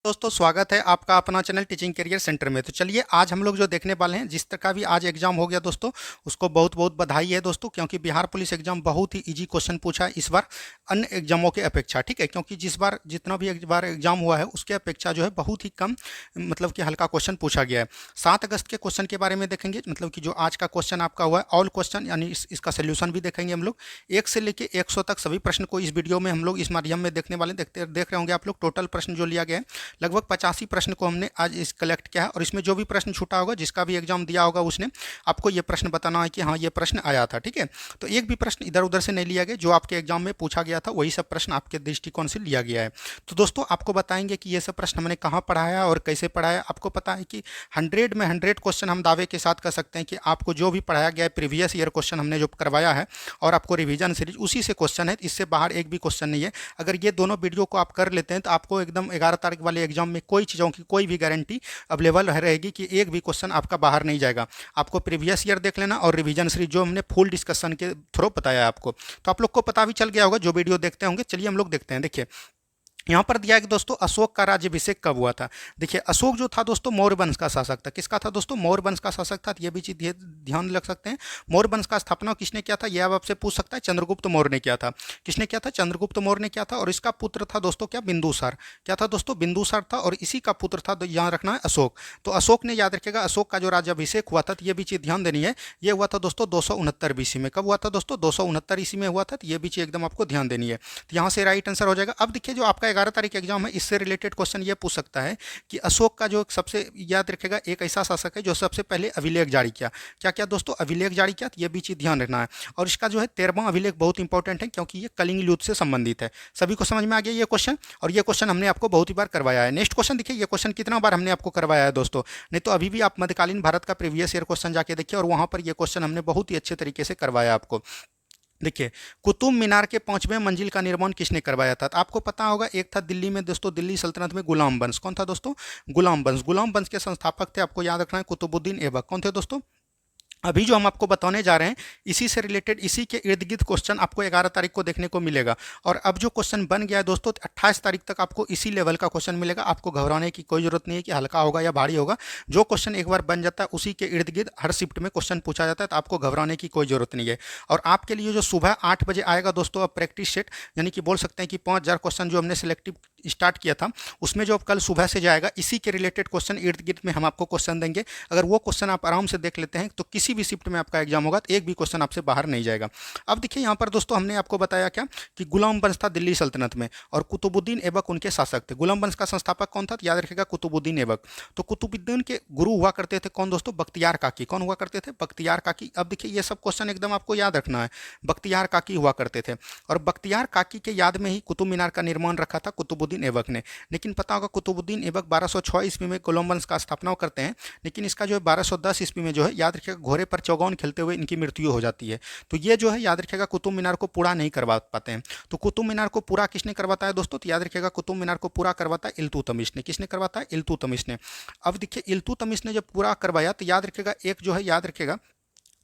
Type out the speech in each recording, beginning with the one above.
दोस्तों स्वागत है आपका अपना चैनल टीचिंग करियर सेंटर में। तो चलिए आज हम लोग जो देखने वाले हैं, जिस तरह का भी आज एग्जाम हो गया दोस्तों, उसको बहुत बहुत बधाई है दोस्तों, क्योंकि बिहार पुलिस एग्जाम बहुत ही इजी क्वेश्चन पूछा है इस बार अन्य एग्जामों के अपेक्षा। ठीक है, क्योंकि जिस बार जितना भी एक बार एग्जाम हुआ है उसके अपेक्षा जो है बहुत ही कम मतलब कि हल्का क्वेश्चन पूछा गया है। 7 अगस्त के क्वेश्चन के बारे में देखेंगे, मतलब कि जो आज का क्वेश्चन आपका हुआ है ऑल क्वेश्चन, यानी इसका सोल्यूशन भी देखेंगे हम लोग। 1 से लेकर 100 तक सभी प्रश्न को इस वीडियो में हम लोग इस माध्यम में देखने वाले देख रहे होंगे आप लोग। टोटल प्रश्न जो लिया गया है लगभग 85 प्रश्न को हमने आज इस कलेक्ट किया है, और इसमें जो भी प्रश्न छूटा होगा, जिसका भी एग्जाम दिया होगा, उसने आपको ये प्रश्न बताना है कि हाँ ये प्रश्न आया था। ठीक है, तो एक भी प्रश्न इधर उधर से नहीं लिया गया, जो आपके एग्जाम में पूछा गया था वही सब प्रश्न आपके दृष्टिकोण से लिया गया है। तो दोस्तों आपको बताएंगे कि ये सब प्रश्न हमने कहाँ पढ़ाया और कैसे पढ़ाया। आपको पता है कि 100 में 100 क्वेश्चन हम दावे के साथ कर सकते हैं कि आपको जो भी पढ़ाया गया है प्रीवियस ईयर क्वेश्चन हमने जो करवाया है, और आपको रिवीजन सीरीज उसी से क्वेश्चन है, इससे बाहर एक भी क्वेश्चन नहीं है। अगर ये दोनों वीडियो को आप कर लेते हैं तो आपको एकदम 11 तारीख वाले एग्जाम में कोई चीज़ों की कोई भी गारंटी अवेलेबल रहेगी कि एक भी क्वेश्चन आपका बाहर नहीं जाएगा। आपको प्रीवियस ईयर देख लेना और रिवीजन सीरीज जो हमने फुल डिस्कशन के थ्रू बताया है आपको, तो आप लोग को पता भी चल गया होगा जो वीडियो देखते होंगे। चलिए हम लोग देखते हैं। देखिए यहाँ पर दिया है कि दोस्तों अशोक का राज्याभिषेक कब हुआ था। देखिए अशोक जो था दोस्तों मौर्य वंश का शासक था। किसका था दोस्तों? मौर्य वंश का शासक था। ये भी चीज ध्यान रख सकते हैं। मौर्य वंश का स्थापना किसने किया था, यह आपसे पूछ सकता है। चंद्रगुप्त मौर्य ने किया था। किसने किया था? चंद्रगुप्त मौर्य ने किया था। और इसका पुत्र था दोस्तों क्या? बिंदुसार। क्या था दोस्तों? बिंदुसार था। और इसी का पुत्र था, यहाँ रखना है, अशोक। तो अशोक ने, याद रखिएगा, अशोक का जो राज्याभिषेक हुआ था, ये भी चीज ध्यान देनी है। ये हुआ था दोस्तों 269 बीसी में। कब हुआ था दोस्तों? 269 ईस्वी में हुआ था। तो ये भी चीज एकदम आपको ध्यान देनी है। तो यहाँ से राइट आंसर हो जाएगा। अब देखिए जो आपका 11 तारीख एग्जाम है, इससे रिलेटेड क्वेश्चन ये पूछ सकता है कि अशोक का जो सबसे, याद रखेगा, एक ऐसा शासक है जो सबसे पहले अभिलेख जारी किया। क्या क्या दोस्तों? अभिलेख जारी किया। तो ये भी चीज ध्यान रखना है। और इसका जो है 13वां अभिलेख बहुत इंपॉर्टेंट है, क्योंकि ये कलिंग युद्ध से संबंधित है। सभी को समझ में आ गया ये क्वेश्चन? और ये क्वेश्चन हमने आपको बहुत ही बार करवाया है। नेक्स्ट क्वेश्चन देखिए, ये क्वेश्चन कितना बार हमने आपको करवाया है दोस्तों। नहीं तो अभी भी आप मध्यकालीन भारत का प्रीवियस ईयर क्वेश्चन जाके देखिए, और वहां पर ये क्वेश्चन हमने बहुत ही अच्छे तरीके से करवाया आपको। देखिए कुतुब मीनार के 5वें मंजिल का निर्माण किसने करवाया था? तो आपको पता होगा, एक था दिल्ली में दोस्तों, दिल्ली सल्तनत में गुलाम वंश। कौन था दोस्तों? गुलाम वंश। गुलाम वंश के संस्थापक थे, आपको याद रखना है, कुतुबुद्दीन ऐबक। कौन थे दोस्तों? अभी जो हम आपको बताने जा रहे हैं, इसी से रिलेटेड, इसी के इर्द गिर्द क्वेश्चन आपको 11 तारीख को देखने को मिलेगा। और अब जो क्वेश्चन बन गया है दोस्तों, 28 तारीख तक आपको इसी लेवल का क्वेश्चन मिलेगा। आपको घबराने की कोई जरूरत नहीं है कि हल्का होगा या भारी होगा। जो क्वेश्चन एक बार बन जाता है उसी के इर्द गिर्द हर शिफ्ट में क्वेश्चन पूछा जाता है, तो आपको घबराने की कोई जरूरत नहीं है। और आपके लिए जो सुबह 8 बजे आएगा दोस्तों, अब प्रैक्टिस सेट, यानी कि बोल सकते हैं कि 5000 क्वेश्चन जो हमने सिलेक्टिव स्टार्ट किया था, उसमें जो अब कल सुबह से जाएगा, इसी के रिलेटेड क्वेश्चन इर्द गिर्द में हम आपको क्वेश्चन देंगे। अगर वो क्वेश्चन आप आराम से देख लेते हैं तो किसी भी शिफ्ट में आपका एग्जाम होगा तो एक भी क्वेश्चन आपसे बाहर नहीं जाएगा। अब देखिए यहाँ पर दोस्तों हमने आपको बताया क्या कि गुलाम वंश था दिल्ली सल्तनत में, और कुतुबुद्दीन ऐबक उनके शासक थे। गुलाम वंश का संस्थापक कौन था? तो याद रखेगा, कुतुबुद्दीन ऐबक। तो कुतुबुद्दीन के गुरु हुआ करते थे कौन दोस्तों? बख्तियार काकी। कौन हुआ करते थे? बख्तियार काकी। अब देखिए ये सब क्वेश्चन एकदम आपको याद रखना है। बख्तियार काकी हुआ करते थे, और बख्तियार काकी के याद में ही कुतुब मीनार का निर्माण रखा था कुतुबुद्दीन ऐबक ने। लेकिन पता होगा कुतुबुद्दीन ऐबक 1206 ईस्वी में गुलाम वंश का स्थापना करते हैं, लेकिन इसका जो है 1210 ईस्वी में जो है, याद रखिएगा, घोड़े पर चौगान खेलते हुए इनकी मृत्यु हो जाती है। तो ये जो है, याद रखिएगा, कुतुब मीनार को पूरा नहीं करवा पाते हैं। तो कुतुब मीनार को पूरा किसने करवाता है दोस्तों? तो याद रखिएगा, कुतुब मीनार को पूरा करवाता है इल्तुतमिश ने। किसने करवाता है? इल्तुतमिश ने। अब देखिए इल्तुतमिश ने जब पूरा करवाया, तो याद रखिएगा, एक जो है, याद रखिएगा,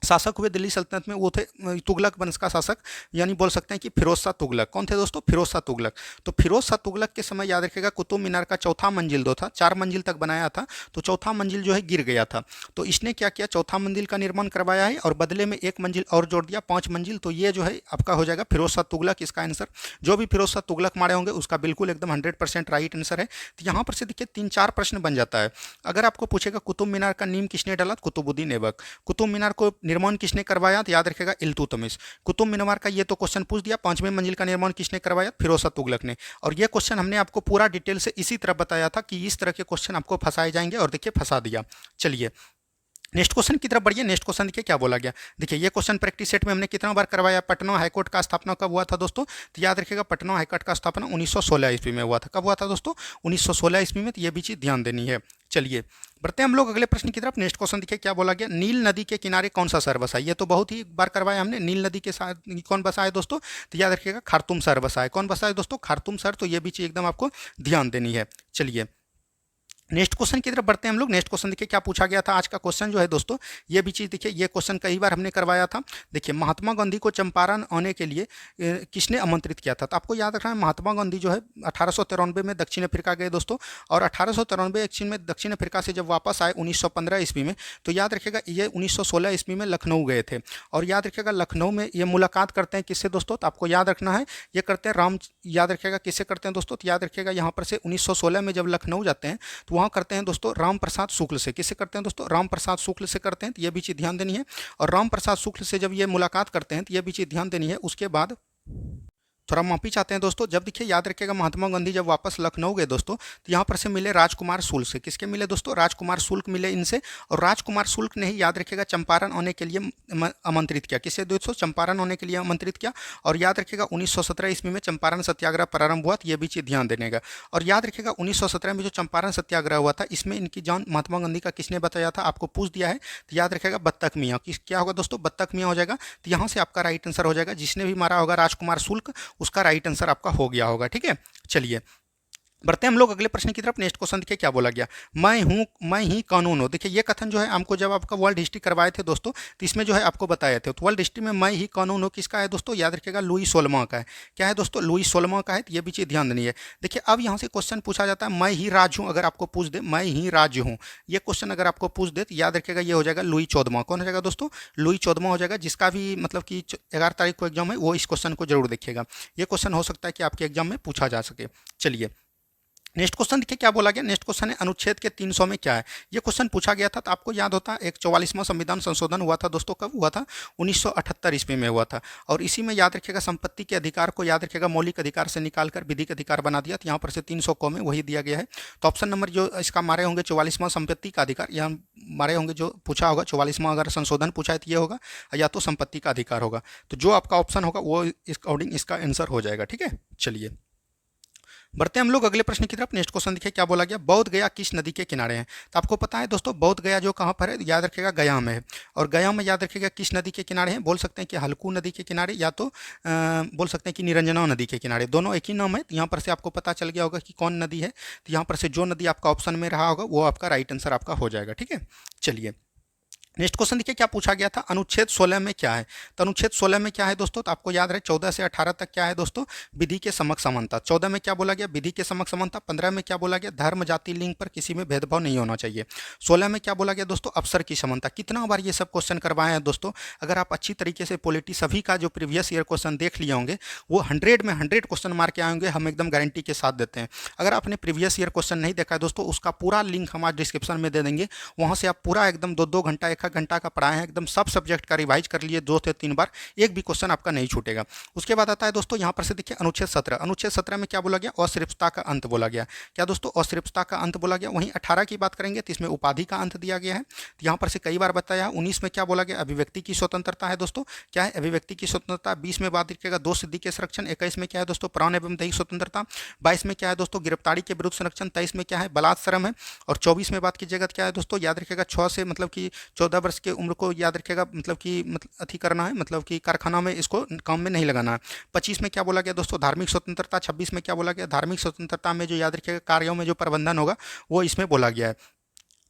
शासक हुए दिल्ली सल्तनत में, वो थे तुगलक वंश का शासक, यानी बोल सकते हैं कि फिरोज शाह तुगलक। कौन थे दोस्तों? फिरोज शाह तुगलक। तो फिरोज शाह तुगलक के समय, याद रखिएगा, कुतुब मीनार का चौथा मंजिल दो था, 4 मंजिल तक बनाया था, तो चौथा मंजिल जो है गिर गया था। तो इसने क्या किया? चौथा मंजिल का निर्माण करवाया है, और बदले में एक मंजिल और जोड़ दिया, 5 मंजिल। तो ये जो है आपका हो जाएगा फिरोज शाह तुगलक। इसका आंसर जो भी फिरोज शाह तुगलक मारे होंगे उसका बिल्कुल एकदम 100% राइट आंसर है। तो यहाँ पर से देखिए 3-4 प्रश्न बन जाता है। अगर आपको पूछेगा कुतुब मीनार का नींव किसने डाला? कुतुबुद्दीन ऐबक। कुतुब मीनार को निर्माण किसने करवाया? तो याद रखेगा, इल्तुतमिश। कुतुब मीनार का ये तो क्वेश्चन पूछ दिया। 5वें मंजिल का निर्माण किसने करवाया? फिरोज शाह तुगलक ने। और ये क्वेश्चन हमने आपको पूरा डिटेल से इसी तरह बताया था कि इस तरह के क्वेश्चन आपको फंसाए जाएंगे, और देखिए फंसा दिया। चलिए नेक्स्ट क्वेश्चन की तरफ बढ़िए। नेक्स्ट क्वेश्चन देखिए क्या बोला गया। देखिए ये क्वेश्चन प्रैक्टिस सेट में हमने कितना बार करवाया। पटना हाईकोर्ट का स्थापना कब हुआ था दोस्तों? तो याद रखिएगा, पटना हाईकोर्ट का स्थापना 1916 ईस्वी में हुआ था। कब हुआ था दोस्तों? 1916 ईस्वी में। तो ये भी चीज ध्यान देनी है। चलिए बढ़ते हैं हम लोग अगले प्रश्न की तरफ। नेक्स्ट क्वेश्चन देखिए क्या बोला गया। नील नदी के किनारे कौन सा शहर बसा है? ये तो बहुत ही बार करवाया हमने। नील नदी के साथ कौन बसा है दोस्तों? तो याद रखिएगा, खार्तुम शहर बसा है। कौन बसा है दोस्तों? खार्तुम शहर। तो ये भी चीज एकदम आपको ध्यान देनी है। चलिए नेक्स्ट क्वेश्चन की तरफ बढ़ते हैं हम लोग। नेक्स्ट क्वेश्चन देखिए क्या पूछा गया था। आज का क्वेश्चन जो है दोस्तों, ये भी चीज़ देखिए, ये क्वेश्चन कई बार हमने करवाया था। देखिए, महात्मा गांधी को चंपारण आने के लिए किसने आमंत्रित किया था। तो आपको याद रखना है, महात्मा गांधी जो है 1893 में दक्षिण अफ्रीका गए दोस्तों, और 1893 ईस्वी में दक्षिण अफ्रीका से जब वापस आए 1915 ईस्वी में, तो याद रखिएगा ये 1916 ईस्वी में लखनऊ गए थे। और याद रखिएगा लखनऊ में ये मुलाकात करते हैं किससे दोस्तों, तो आपको याद रखना है ये करते हैं याद रखिएगा किससे करते हैं दोस्तों, तो याद रखिएगा यहाँ पर से 1916 में जब लखनऊ जाते हैं तो वहाँ करते हैं दोस्तों राम प्रसाद शुक्ल से। किससे करते हैं दोस्तों, राम प्रसाद शुक्ल से करते हैं, तो ये भी चीज़ ध्यान देनी है। और राम प्रसाद शुक्ल से जब ये मुलाकात करते हैं तो ये भी चीज़ ध्यान देनी है। उसके बाद थोड़ा माफी चाहते हैं दोस्तों, जब देखिए याद रखिएगा महात्मा गांधी जब वापस लखनऊ गए दोस्तों, तो यहाँ पर से मिले राजकुमार शुल्क से। किसके मिले दोस्तों, राजकुमार शुल्क मिले इनसे। और राजकुमार शुल्क ने ही याद रखिएगा चंपारण आने के लिए आमंत्रित किया। किसे दोस्तों, चंपारण आने के लिए आमंत्रित किया। और याद रखिएगा 1917 ईस्वी में चंपारण सत्याग्रह प्रारंभ हुआ, तो ये भी चीज़ ध्यान देने का। और याद रखिएगा 1917 में जो चंपारण सत्याग्रह हुआ था, इसमें इनकी जान महात्मा गांधी का किसने बताया था, आपको पूछ दिया है। तो याद रखिएगा बत्तख मियाँ। क्या होगा दोस्तों, बत्तख मियाँ हो जाएगा। तो यहाँ से आपका राइट आंसर हो जाएगा, जिसने भी मारा होगा राजकुमार शुल्क, उसका राइट आंसर आपका हो गया होगा। ठीक है, चलिए बढ़ते हैं हम लोग अगले प्रश्न की तरफ। नेक्स्ट क्वेश्चन देखिए क्या बोला गया, मैं ही कानून हूँ। देखिए ये कथन जो है हमको जब आपका वर्ल्ड हिस्ट्री करवाए थे दोस्तों, तो इसमें जो है आपको बताए थे। तो वर्ल्ड हिस्ट्री में मैं ही कानून हूँ किसका है दोस्तों, याद रखिएगा लुई सोलमा का है। क्या है दोस्तों, लुई सोलमा का है। तो ये भी चीज़ ध्यान देनी है। देखिए अब यहाँ से क्वेश्चन पूछा जाता है, मैं ही राज हूँ। अगर आपको पूछ दे मैं ही राज्य हूँ, ये क्वेश्चन अगर आपको पूछ दे, तो याद रखिएगा ये हो जाएगा लुई चौदमा। कौन हो जाएगा दोस्तों, लुई चौदमा हो जाएगा। जिसका भी मतलब कि 11 तारीख को एग्जाम है, वो इस क्वेश्चन को जरूर देखिएगा। ये क्वेश्चन हो सकता है कि आपके एग्जाम में पूछा जा सके। चलिए नेक्स्ट क्वेश्चन देखिए क्या बोला गया। नेक्स्ट क्वेश्चन है अनुच्छेद के 300 में क्या है। ये क्वेश्चन पूछा गया था, तो आपको याद होता है एक 44वां संविधान संशोधन हुआ था दोस्तों। कब हुआ था, 1978 ईस्वी में हुआ था। और इसी में याद रखिएगा संपत्ति के अधिकार को याद रखिएगा मौलिक अधिकार से निकालकर विधिक अधिकार बना दिया। तो यहाँ पर से 300 को में वही दिया गया है। तो ऑप्शन नंबर जो इसका मारे होंगे 44वां संपत्ति का अधिकार, यहाँ मारे होंगे जो पूछा होगा 44वां अगर संशोधन पूछा है तो ये होगा, या तो संपत्ति का अधिकार होगा। तो जो आपका ऑप्शन होगा वो इस अकॉर्डिंग इसका आंसर हो जाएगा। ठीक है, चलिए बढ़ते हैं हम लोग अगले प्रश्न की तरफ। नेक्स्ट क्वेश्चन देखिए क्या बोला गया, बोध गया किस नदी के किनारे है। तो आपको पता है दोस्तों बोध गया जो कहाँ पर है, याद रखिएगा गया में है। और गया में याद रखिएगा किस नदी के किनारे है, बोल सकते हैं कि हल्कू नदी के किनारे, या तो बोल सकते हैं कि निरंजना नदी के किनारे। दोनों एक ही नाम है। तो यहाँ पर से आपको पता चल गया होगा कि कौन नदी है। तो यहाँ पर से जो नदी आपका ऑप्शन में रहा होगा वो आपका राइट आंसर आपका हो जाएगा। ठीक है, चलिए नेक्स्ट क्वेश्चन देखिए क्या पूछा गया था, अनुच्छेद 16 में क्या है। तो अनुच्छेद 16 में क्या है दोस्तों, तो आपको याद रहे 14 से 18 तक क्या है दोस्तों, विधि के समक्ष समानता। 14 में क्या बोला गया, विधि के समक्ष समानता। 15 में क्या बोला गया, धर्म जाति लिंग पर किसी में भेदभाव नहीं होना चाहिए। 16 में क्या बोला गया दोस्तों, अवसर की समानता। कितना बार ये सब क्वेश्चन करवाए हैं दोस्तों। अगर आप अच्छी तरीके से पॉलिटी सभी का जो प्रीवियस ईयर क्वेश्चन देख लिए होंगे, वो 100 में 100 क्वेश्चन मार के आएंगे, हम एकदम गारंटी के साथ देते हैं। अगर आपने प्रीवियस ईयर क्वेश्चन नहीं देखा है दोस्तों, उसका पूरा लिंक हम आज डिस्क्रिप्शन में दे देंगे। वहाँ से आप पूरा एकदम 2-2 घंटा 1-1 घंटा का पढ़ाए हैं, एकदम सब सब्जेक्ट का रिवाइज कर लिए 2 से 3 बार, एक भी क्वेश्चन आपका नहीं छूटेगा। उसके बाद आता है दोस्तों यहाँ पर से देखिए अनुच्छेद 17। अनुच्छेद 17 में क्या बोला गया, अस्पृश्यता का अंत बोला गया। क्या दोस्तों, अस्पृश्यता का अंत बोला गया। वहीं 18 की बात करेंगे तो इसमें उपाधि का अंत दिया गया है। तो यहाँ पर से कई बार बताया। 19 में क्या बोला गया, अभिव्यक्ति की स्वतंत्रता है दोस्तों। क्या है, अभिव्यक्ति की स्वतंत्रता। 20 में बात रखिएगा दोष सिद्धि के संरक्षण। 21 में क्या है दोस्तों, प्राण एवं दैहिक स्वतंत्रता। 22 में क्या है दोस्तों, गिरफ्तारी के विरुद्ध संरक्षण। 23 में क्या है, बलात्श्रम है। और 24 में बात कीजिएगा क्या है दोस्तों, याद रखिएगा 6 से मतलब कि 14 वर्ष की उम्र को याद रखिएगा मतलब कि अथी करना है, मतलब कि कारखाना में इसको काम में नहीं लगाना है। 25 में क्या बोला गया दोस्तों, धार्मिक स्वतंत्रता। 26 में क्या बोला गया, धार्मिक स्वतंत्रता में जो याद रखिएगा कार्यों में जो प्रबंधन होगा वो इसमें बोला गया है।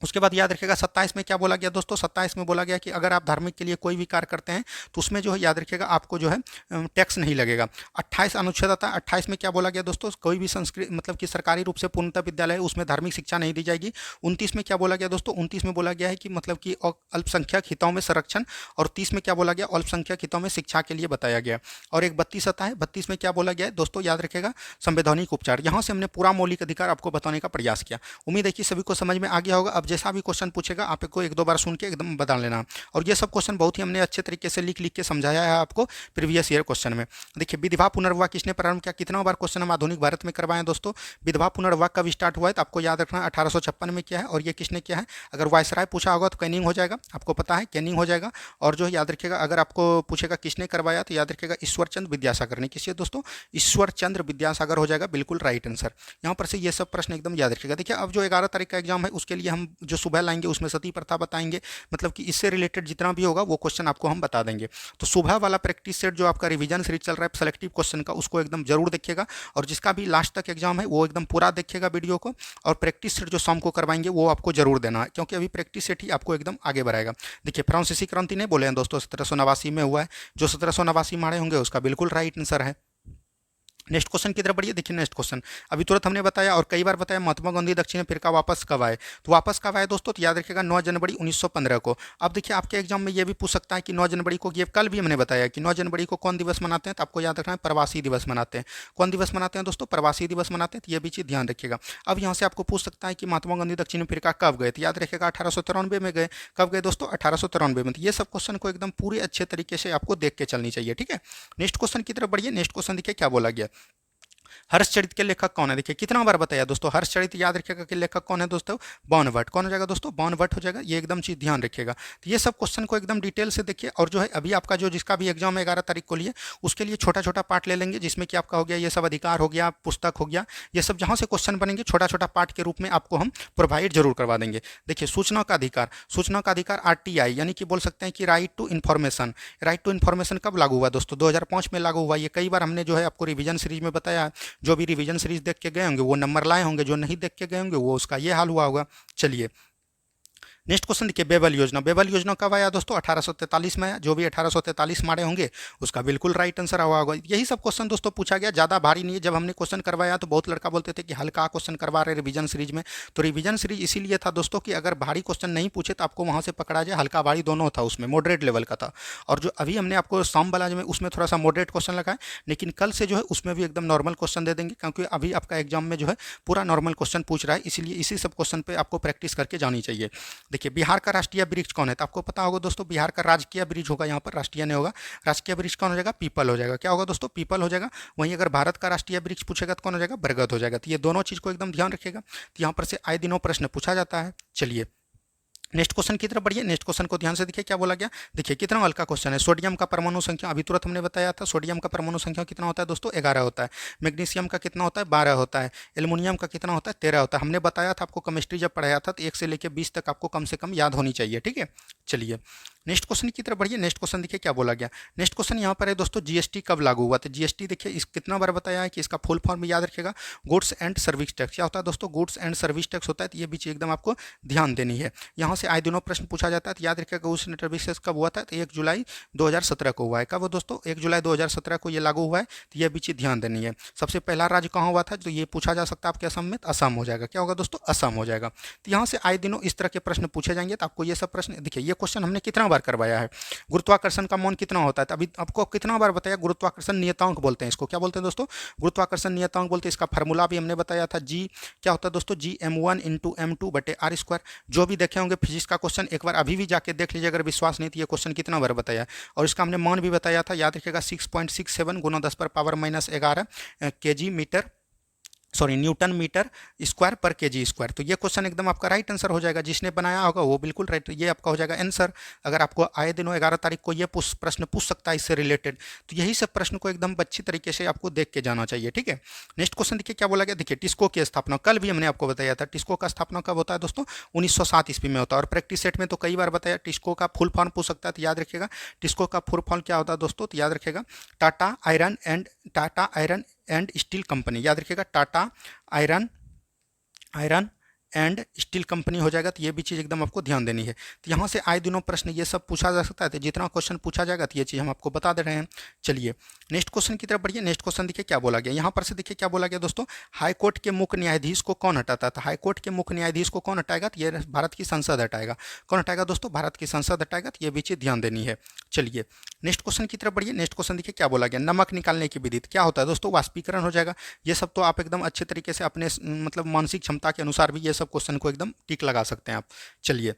उसके बाद याद रखिएगा 27 में क्या बोला गया दोस्तों, 27 में बोला गया कि अगर आप धार्मिक के लिए कोई भी कार्य करते हैं तो उसमें जो है याद रखिएगा आपको जो है टैक्स नहीं लगेगा। 28 अनुच्छेद आता है। 28 में क्या बोला गया दोस्तों, कोई भी संस्कृत मतलब कि सरकारी रूप से पूर्णतः विद्यालय है उसमें धार्मिक शिक्षा नहीं दी जाएगी। 29 में क्या बोला गया दोस्तों, 29 में बोला गया है कि मतलब कि अल्पसंख्यक हितों में संरक्षण। और 30 में क्या बोला गया, अल्पसंख्यक हितों में शिक्षा के लिए बताया गया। और एक 32 आता है। 32 में क्या बोला गया है दोस्तों, याद रखिएगा संवैधानिक उपचार। यहाँ से हमने पूरा मौलिक अधिकार आपको बताने का प्रयास किया। उम्मीद है कि सभी को समझ में आ गया होगा। अब जैसा भी क्वेश्चन पूछेगा आपको 1-2 बार सुन के एकदम बता लेना। और ये सब क्वेश्चन बहुत ही हमने अच्छे तरीके से लिख के समझाया है आपको प्रीवियस ईयर क्वेश्चन में। देखिए विधवा पुनर्विवाह किसने प्रारंभ किया, कितना बार क्वेश्चन हम आधुनिक भारत में करवाएं दोस्तों। विधवा पुनर्विवाह कब स्टार्ट हुआ है, तो आपको याद रखना 1856 में किया है। और ये किसने किया है, अगर वायसराय पूछा होगा तो कैनिंग हो जाएगा, आपको पता है कैनिंग हो जाएगा। और जो याद रखिएगा अगर आपको पूछेगा किसने करवाया तो याद रखिएगा ईश्वरचंद्र विद्यासागर ने। किससे दोस्तों, ईश्वरचंद्र विद्यासागर हो जाएगा बिल्कुल राइट आंसर। यहाँ पर से ये सब प्रश्न एकदम याद रखिएगा। देखिए अब जो 11 तारीख का एग्जाम है उसके लिए हम जो सुबह लाएंगे उसमें सती प्रथा बताएंगे, मतलब कि इससे रिलेटेड जितना भी होगा वो क्वेश्चन आपको हम बता देंगे। तो सुबह वाला प्रैक्टिस सेट जो आपका रिवीजन सीरीज चल रहा है सेलेक्टिव क्वेश्चन का, उसको एकदम जरूर देखिएगा, और जिसका भी लास्ट तक एग्जाम है वो एकदम पूरा देखिएगा वीडियो को। और प्रैक्टिस सेट जो शाम को करवाएंगे वो आपको जरूर देना है, क्योंकि अभी प्रैक्टिस सेट ही आपको एकदम आगे बढ़ाएगा। देखिए फ्रांसीसी क्रांति नहीं बोले हैं दोस्तों, 1789 में हुआ है, जो 1789 मारे होंगे उसका बिल्कुल राइट आंसर है। नेक्स्ट क्वेश्चन की तरफ बढ़िए। देखिए नेक्स्ट क्वेश्चन अभी तुरंत हमने बताया और कई बार बताया, महात्मा गांधी दक्षिण अफ्रीका वापस कब आए। तो वापस कब आए दोस्तों, तो याद रखिएगा 9 जनवरी 1915 को। अब देखिए आपके एग्जाम में ये भी पूछ सकता है कि 9 जनवरी को, ये कल भी हमने बताया कि 9 जनवरी को कौन दिवस मनाते हैं, तो आपको याद रखना है प्रवासी दिवस मनाते हैं। कौन दिवस मनाते हैं दोस्तों, प्रवासी दिवस मनाते हैं, तो ये भी चीज़ ध्यान रखिएगा। अब यहाँ से आपको पूछ सकता है कि महात्मा गांधी दक्षिण अफ्रीका कब गए, तो याद रखिएगा 1893 में गए। कब गए दोस्तों, 1893 में। तो ये सब क्वेश्चन को एकदम पूरे अच्छे तरीके से आपको देख के चलनी चाहिए, ठीक है। नेक्स्ट क्वेश्चन की तरफ बढ़िए। नेक्स्ट क्वेश्चन देखिए क्या बोला गया, हर्षचरित के लेखक कौन है। देखिए कितना बार बताया दोस्तों, हर्षचरित याद रखिएगा कि लेखक कौन है दोस्तों, बाणभट्ट। कौन हो जाएगा दोस्तों, बाणभट्ट हो जाएगा। ये एकदम चीज ध्यान रखिएगा। तो ये सब क्वेश्चन को एकदम डिटेल से देखिए, और जो है अभी आपका जो जिसका भी एग्जाम है 11 तारीख को लिए, उसके लिए छोटा छोटा पार्ट ले लेंगे, जिसमें कि आपका हो गया ये सब अधिकार हो गया, पुस्तक हो गया, ये सब जहाँ से क्वेश्चन बनेंगे छोटा छोटा पार्ट के रूप में आपको हम प्रोवाइड जरूर करवा देंगे। देखिए सूचना का अधिकार, सूचना का अधिकार आरटीआई, यानी कि बोल सकते हैं कि right to information. Right to information कब लागू हुआ दोस्तों, 2005 में लागू हुआ। ये कई बार हमने जो है आपको रिवीजन सीरीज में बताया। जो भी रिवीजन सीरीज देख के गए होंगे वो नंबर लाए होंगे, जो नहीं देख के गए होंगे वो उसका ये हाल हुआ होगा। चलिए नेक्स्ट क्वेश्चन देखिए, बेबल योजना। बेबल योजना कब आया दोस्तों, 1843 में आया। जो भी 1843 मारे होंगे उसका बिल्कुल राइट आंसर हुआ होगा। यही सब क्वेश्चन दोस्तों पूछा गया, ज़्यादा भारी नहीं है। जब हमने क्वेश्चन करवाया तो बहुत लड़का बोलते थे कि हल्का क्वेश्चन करवा रहे रिवीजन सीरीज में। तो रिवीजन सीरीज इसीलिए था दोस्तों कि अगर भारी क्वेश्चन नहीं पूछे तो आपको वहाँ से पकड़ा जाए। हल्का भारी दोनों था, उसमें मॉडरेट लेवल का था। और जो अभी हमने आपको शाम वाला में उसमें थोड़ा सा मॉडरेट क्वेश्चन लगा है, लेकिन कल से जो है उसमें भी एकदम नॉर्मल क्वेश्चन दे देंगे, क्योंकि अभी आपका एग्जाम में जो है पूरा नॉर्मल क्वेश्चन पूछ रहा है, इसीलिए इसी सब क्वेश्चन पे आपको प्रैक्टिस करके जानी चाहिए। देखिए बिहार का राष्ट्रीय वृक्ष कौन है, तो आपको पता होगा दोस्तों बिहार का राजकीय वृक्ष होगा, यहाँ पर राष्ट्रीय नहीं होगा। राजकीय वृक्ष कौन हो जाएगा, पीपल हो जाएगा। क्या होगा दोस्तों, पीपल हो जाएगा। वहीं अगर भारत का राष्ट्रीय वृक्ष पूछेगा तो कौन हो जाएगा, बरगद हो जाएगा। तो ये दोनों चीज को एकदम ध्यान रखिएगा। तो यहाँ पर से आए दिनों प्रश्न पूछा जाता है। चलिए नेक्स्ट क्वेश्चन की तरफ बढ़िए। नेक्स्ट क्वेश्चन को ध्यान से देखिए क्या बोला गया। देखिए कितना हल्का क्वेश्चन है। सोडियम का परमाणु संख्या अभी तुरंत हमने बताया था, सोडियम का परमाणु संख्या कितना होता है दोस्तों, 11 होता है। मैग्नीशियम का कितना होता है, 12 होता है। एल्युमिनियम का कितना होता है, 13 होता है। हमने बताया था आपको केमिस्ट्री जब पढ़ाया था, तो 1 से लेकर 20 तक आपको कम से कम याद होनी चाहिए, ठीक है। चलिए नेक्स्ट क्वेश्चन की तरफ बढ़िए। नेक्स्ट क्वेश्चन देखिए क्या बोला गया। नेक्स्ट क्वेश्चन यहाँ पर है दोस्तों, जीएसटी कब लागू हुआ। तो जीएसटी देखिए इस कितना बार बताया है कि इसका फुल फॉर्म याद रखिएगा, गुड्स एंड सर्विस टैक्स। क्या होता है दोस्तों, गुड्स एंड सर्विस टैक्स होता है। तो ये भी चीज एकदम आपको ध्यान देनी है। यहाँ से आए दिनों प्रश्न पूछा जाता है, तो याद रखिएगा गुड्स एंड सर्विसेज कब हुआ था, तो 1 जुलाई 2017 को हुआ है। कब दोस्तों, 1 जुलाई 2017 को ये लागू हुआ है। तो ये भी चीज ध्यान देनी है। सबसे पहला राज्य कहाँ हुआ था, तो ये पूछा जा सकता है आपके असम में, असम हो जाएगा। क्या होगा दोस्तों, असम हो जाएगा। तो यहाँ से आए दिनों इस तरह के प्रश्न पूछे जाएंगे। तो आपको ये सब प्रश्न देखिए, ये क्वेश्चन हमने कितना बार करवाया है। गुरुत्वाकर्षण का मौन कितना होता है, तो अभी आपको कितना बार बताया, गुरुत्वाकर्षण नियतांक बोलते हैं इसको। क्या बोलते हैं दोस्तों, गुरुत्वाकर्षण नियतांक बोलते हैं। इसका फार्मूला भी हमने बताया था, जी क्या होता है दोस्तों, GM1 × M2 बटे R²। जो भी देखे होंगे फिजिक्स का क्वेश्चन एक बार अभी भी जाके देख लीजिए, अगर विश्वास नहीं तो ये क्वेश्चन कितना बार बताया। और इसका हमने मान भी बताया था, याद रखिएगा 6.67 × 10⁻⁻11 kg metre, sorry newton metre square per KG square. तो ये क्वेश्चन एकदम आपका राइट आंसर हो जाएगा। जिसने बनाया होगा वो बिल्कुल राइट, ये आपका हो जाएगा आंसर। अगर आपको आए दिनों 11 तारीख को ये प्रश्न पूछ सकता है इससे रिलेटेड, तो यही सब प्रश्न को एकदम अच्छी तरीके से आपको देख के जाना चाहिए, ठीक है। नेक्स्ट क्वेश्चन देखिए क्या बोला गया। देखिए टिस्को की स्थापना, कल भी हमने आपको बताया था, टिस्को का स्थापना कब होता है दोस्तों, 1907 ईस्वी में होता है। और प्रैक्टिस सेट में तो कई बार बताया, टिस्को का फुल फॉर्म पूछ सकता है। तो याद रखिएगा टिस्को का फुल फॉर्म क्या होता है दोस्तों, तो याद रखिएगा Tata iron and steel company. याद रखिएगा Tata iron and steel company हो जाएगा। तो ये भी चीज़ एकदम आपको ध्यान देनी है। तो यहाँ से आए दिनों प्रश्न ये सब पूछा जा सकता है। तो जितना क्वेश्चन पूछा जाएगा तो ये चीज़ हम आपको बता दे रहे हैं। चलिए नेक्स्ट क्वेश्चन की तरफ बढ़िए। नेक्स्ट क्वेश्चन देखिए क्या बोला गया। यहाँ पर से देखिए क्या बोला गया दोस्तों, हाईकोर्ट के मुख्य न्यायाधीश को कौन हटाता था। हाईकोर्ट के मुख्य न्यायाधीश को कौन हटाएगा, तो ये भारत की संसद हटाएगा। कौन हटाएगा दोस्तों, भारत की संसद हटाएगा। तो ये भी चीज़ ध्यान देनी है। चलिए नेक्स्ट क्वेश्चन की तरफ बढ़िए। नेक्स्ट क्वेश्चन देखिए क्या बोला गया, नमक निकालने की विधि क्या होता है दोस्तों, वाष्पीकरण हो जाएगा। ये सब तो आप एकदम अच्छे तरीके से अपने मतलब मानसिक क्षमता के अनुसार भी ये सब क्वेश्चन को एकदम टिक लगा सकते हैं आप। चलिए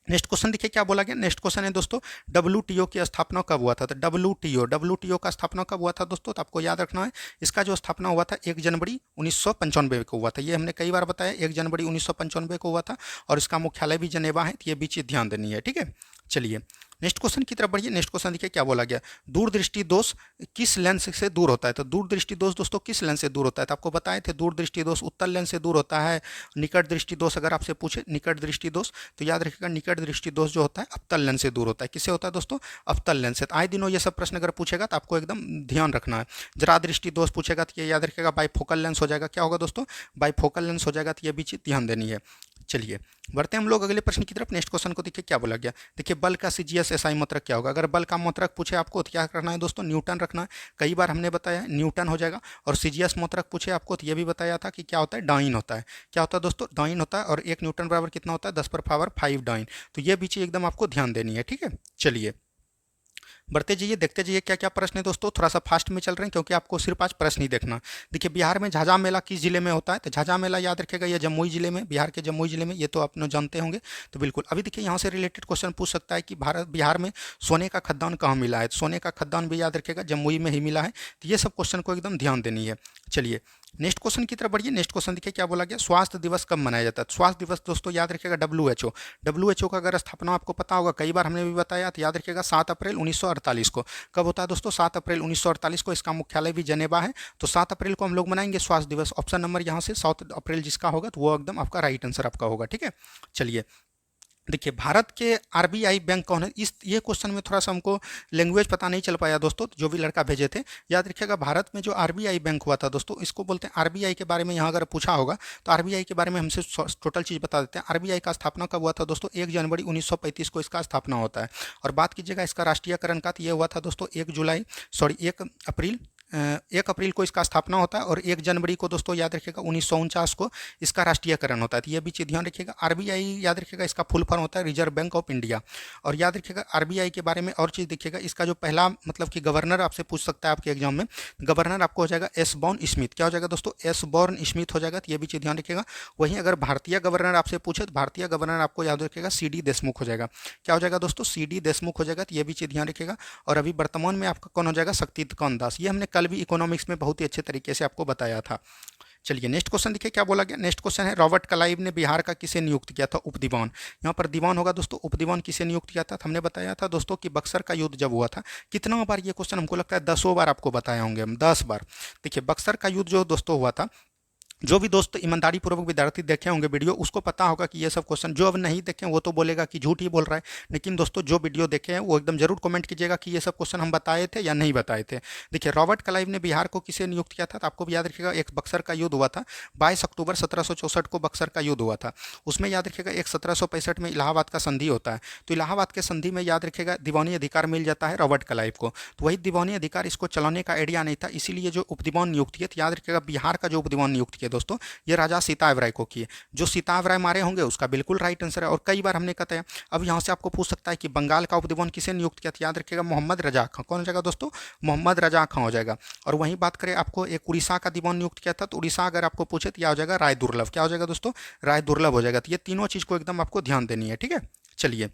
नेक्स्ट क्वेश्चन देखिए क्या बोला गया। नेक्स्ट क्वेश्चन है दोस्तों, WTO की स्थापना कब हुआ था। तो WTO का स्थापना कब हुआ था दोस्तों, तो आपको याद रखना है इसका जो स्थापना हुआ था 1 जनवरी 1995 को हुआ था। ये हमने कई बार बताया, 1 जनवरी 1995 को हुआ था। और इसका मुख्यालय भी जनेवा है। तो ये भी चीज़ ध्यान देनी है, ठीक है। चलिए नेक्स्ट क्वेश्चन की तरफ बढ़िए। नेक्स्ट क्वेश्चन देखिए क्या बोला गया, दूरदृष्टि दोष किस लेंस से दूर होता है। तो दूरदृष्टि दोष दोस्तों किस लेंस से दूर होता है, तो आपको बताए थे दूरदृष्टि दोष उत्तल लेंस से दूर होता है। निकट दृष्टि दोष अगर आपसे पूछे निकट दृष्टि दोष, तो याद रखिएगा निकट दृष्टि दोष जो होता है अवतल लेंस से दूर होता है। किससे होता है दोस्तों, अवतल लेंस से। तो आए दिनों ये सब प्रश्न अगर पूछेगा तो आपको एकदम ध्यान रखना है। जरा दृष्टि दोष पूछेगा तो ये याद रखिएगा बाइफोकल लेंस हो जाएगा। क्या होगा दोस्तों, बाइफोकल लेंस हो जाएगा। तो ये भी चीज ध्यान देनी है। चलिए बढ़ते हम लोग अगले प्रश्न की तरफ। नेक्स्ट क्वेश्चन को देखिए क्या बोला गया, देखिए बल का सीजीएस एसआई मात्रक क्या होगा। अगर बल का मात्रक पूछे आपको तो क्या करना है दोस्तों, न्यूटन रखना है। कई बार हमने बताया न्यूटन हो जाएगा। और सीजीएस मात्रक पूछे आपको तो ये भी बताया था कि क्या होता है, डाइन होता है। क्या होता है दोस्तों, डाइन होता है। और 1 न्यूटन बराबर कितना होता है, 10⁵ डाइन। तो ये भी चीज़ एकदम आपको ध्यान देनी है। ठीक है, चलिए बढ़ते जाइए, देखते जाइए क्या क्या प्रश्न है दोस्तों। थोड़ा सा फास्ट में चल रहे हैं क्योंकि आपको सिर्फ आज प्रश्न ही देखना। देखिए बिहार में झाझा मेला किस जिले में होता है, तो झाझा मेला याद रखेगा ये जमुई जिले में, बिहार के जमुई जिले में। ये तो आप लोग जानते होंगे। तो बिल्कुल अभी देखिए यहाँ से रिलेटेड क्वेश्चन पूछ सकता है कि भारत बिहार में सोने का खदान कहाँ मिला है। सोने का खदान भी याद रखेगा जमुई में ही मिला है। तो ये सब क्वेश्चन को एकदम ध्यान देनी है। चलिए नेक्स्ट क्वेश्चन की तरफ बढ़िए। नेक्स्ट क्वेश्चन देखिए क्या बोला गया, स्वास्थ्य दिवस कब मनाया जाता है। स्वास्थ्य दिवस दोस्तों याद रखिएगा डब्ल्यूएचओ का अगर स्थापना आपको पता होगा, कई बार हमने भी बताया, तो याद रखिएगा 7 अप्रैल 1948 को। कब होता है दोस्तों, 7 अप्रैल 1948 को। इसका मुख्यालय भी जेनेवा है। तो 7 अप्रैल को हम लोग मनाएंगे स्वास्थ्य दिवस। ऑप्शन नंबर यहाँ से 7 अप्रैल जिसका होगा तो वो एकदम आपका राइट आंसर आपका होगा। ठीक है, चलिए देखिए भारत के आरबीआई बैंक कौन है। इस ये क्वेश्चन में थोड़ा सा हमको लैंग्वेज पता नहीं चल पाया दोस्तों, जो भी लड़का भेजे थे। याद रखिएगा भारत में जो आरबीआई बैंक हुआ था दोस्तों, इसको बोलते हैं आरबीआई के बारे में। यहाँ अगर पूछा होगा तो आरबीआई के बारे में हमसे टोटल चीज़ बता देते हैं। आरबीआई का स्थापना कब हुआ था दोस्तों, 1 जनवरी 1935 को इसका स्थापना होता है। और बात कीजिएगा इसका राष्ट्रीयकरण का, तो ये हुआ था दोस्तों 1 अप्रैल 1 अप्रैल को इसका स्थापना होता है। और 1 जनवरी को दोस्तों याद रखिएगा 1949 को इसका राष्ट्रीयकरण होता है। तो ये भी चीज़ ध्यान रखिएगा। आरबीआई याद रखिएगा इसका फुल फॉर्म होता है रिजर्व बैंक ऑफ इंडिया। और याद रखिएगा आरबीआई के बारे में और चीज़ देखिएगा, इसका जो पहला मतलब कि गवर्नर आपसे पूछ सकता है आपके एग्जाम में, गवर्नर आपको हो जाएगा एस बॉर्न स्मिथ। क्या हो जाएगा दोस्तों, एस बॉर्न स्मिथ हो जाएगा। तो ये भी चीज़ ध्यान रखिएगा। वहीं अगर भारतीय गवर्नर आपसे पूछे तो भारतीय गवर्नर आपको याद रखिएगा सीडी देशमुख हो जाएगा। क्या हो जाएगा दोस्तों, सीडी देशमुख हो जाएगा। तो ये भी चीज़ ध्यान रखिएगा। और अभी वर्तमान में आपका कौन हो जाएगा, शक्तिकांत दास। ये हमने कल भी इकोनॉमिक्स में बहुत ही अच्छे तरीके से आपको बताया था। चलिए नेक्स्ट क्वेश्चन देखिए क्या बोला गया। नेक्स्ट क्वेश्चन है, रॉबर्ट क्लाइव ने बिहार का किसे नियुक्त किया था उपदीवान। यहाँ पर दीवान होगा दोस्तों, उपदीवान किसे नियुक्त किया था। हमने बताया था दोस्तों कि बक्सर का युद्ध जब हुआ था, कितना बार ये क्वेश्चन हमको लगता है 10 बार आपको बताया होंगे हम, 10 बार। देखिए बक्सर का युद्ध जो दोस्तों हुआ था, जो भी दोस्त ईमानदारी पूर्वक विद्यार्थी देखे होंगे वीडियो, उसको पता होगा कि ये सब क्वेश्चन। जो अब नहीं देखे वो तो बोलेगा कि झूठ ही बोल रहा है। लेकिन दोस्तों जो वीडियो देखे हैं वो एकदम जरूर कमेंट कीजिएगा कि ये सब क्वेश्चन हम बताए थे या नहीं बताए थे। देखिए रॉबर्ट क्लाइव ने बिहार को किसे नियुक्त किया था, तो आपको भी याद रखिएगा एक बक्सर का युद्ध हुआ था। 22 अक्टूबर 1764 को बक्सर का युद्ध हुआ था। उसमें याद रखिएगा एक 1765 में इलाहाबाद का संधि होता है। तो इलाहाबाद के संधि में याद रखिएगा दीवानी अधिकार मिल जाता है रॉबर्ट क्लाइव को। तो वही दीवानी अधिकार इसको चलाने का आइडिया नहीं था, इसीलिए जो उपदीवान नियुक्त किए। याद रखिएगा बिहार का जो उपदीवान नियुक्त किया दोस्तों, ये राजा सीताव राय को किए। जो सीताव राय मारे होंगे उसका बिल्कुल राइट आंसर है। और कई बार हमने कहते हैं, अब यहाँ से आपको पूछ सकता है कि बंगाल का उपदीवान किसे नियुक्त किया था। याद रखिएगा मोहम्मद रजा खां। कौन हो जाएगा दोस्तों, मोहम्मद रजा खां हो जाएगा। और वहीं बात करें आपको एक उड़ीसा का दीवान नियुक्त किया था, तो उड़ीसा अगर आपको पूछे तो यह हो जाएगा राय दुर्लभ। क्या हो जाएगा दोस्तों, राय दुर्लभ हो जाएगा। तो ये तीनों चीज़ को एकदम आपको ध्यान देनी है। ठीक है, चलिए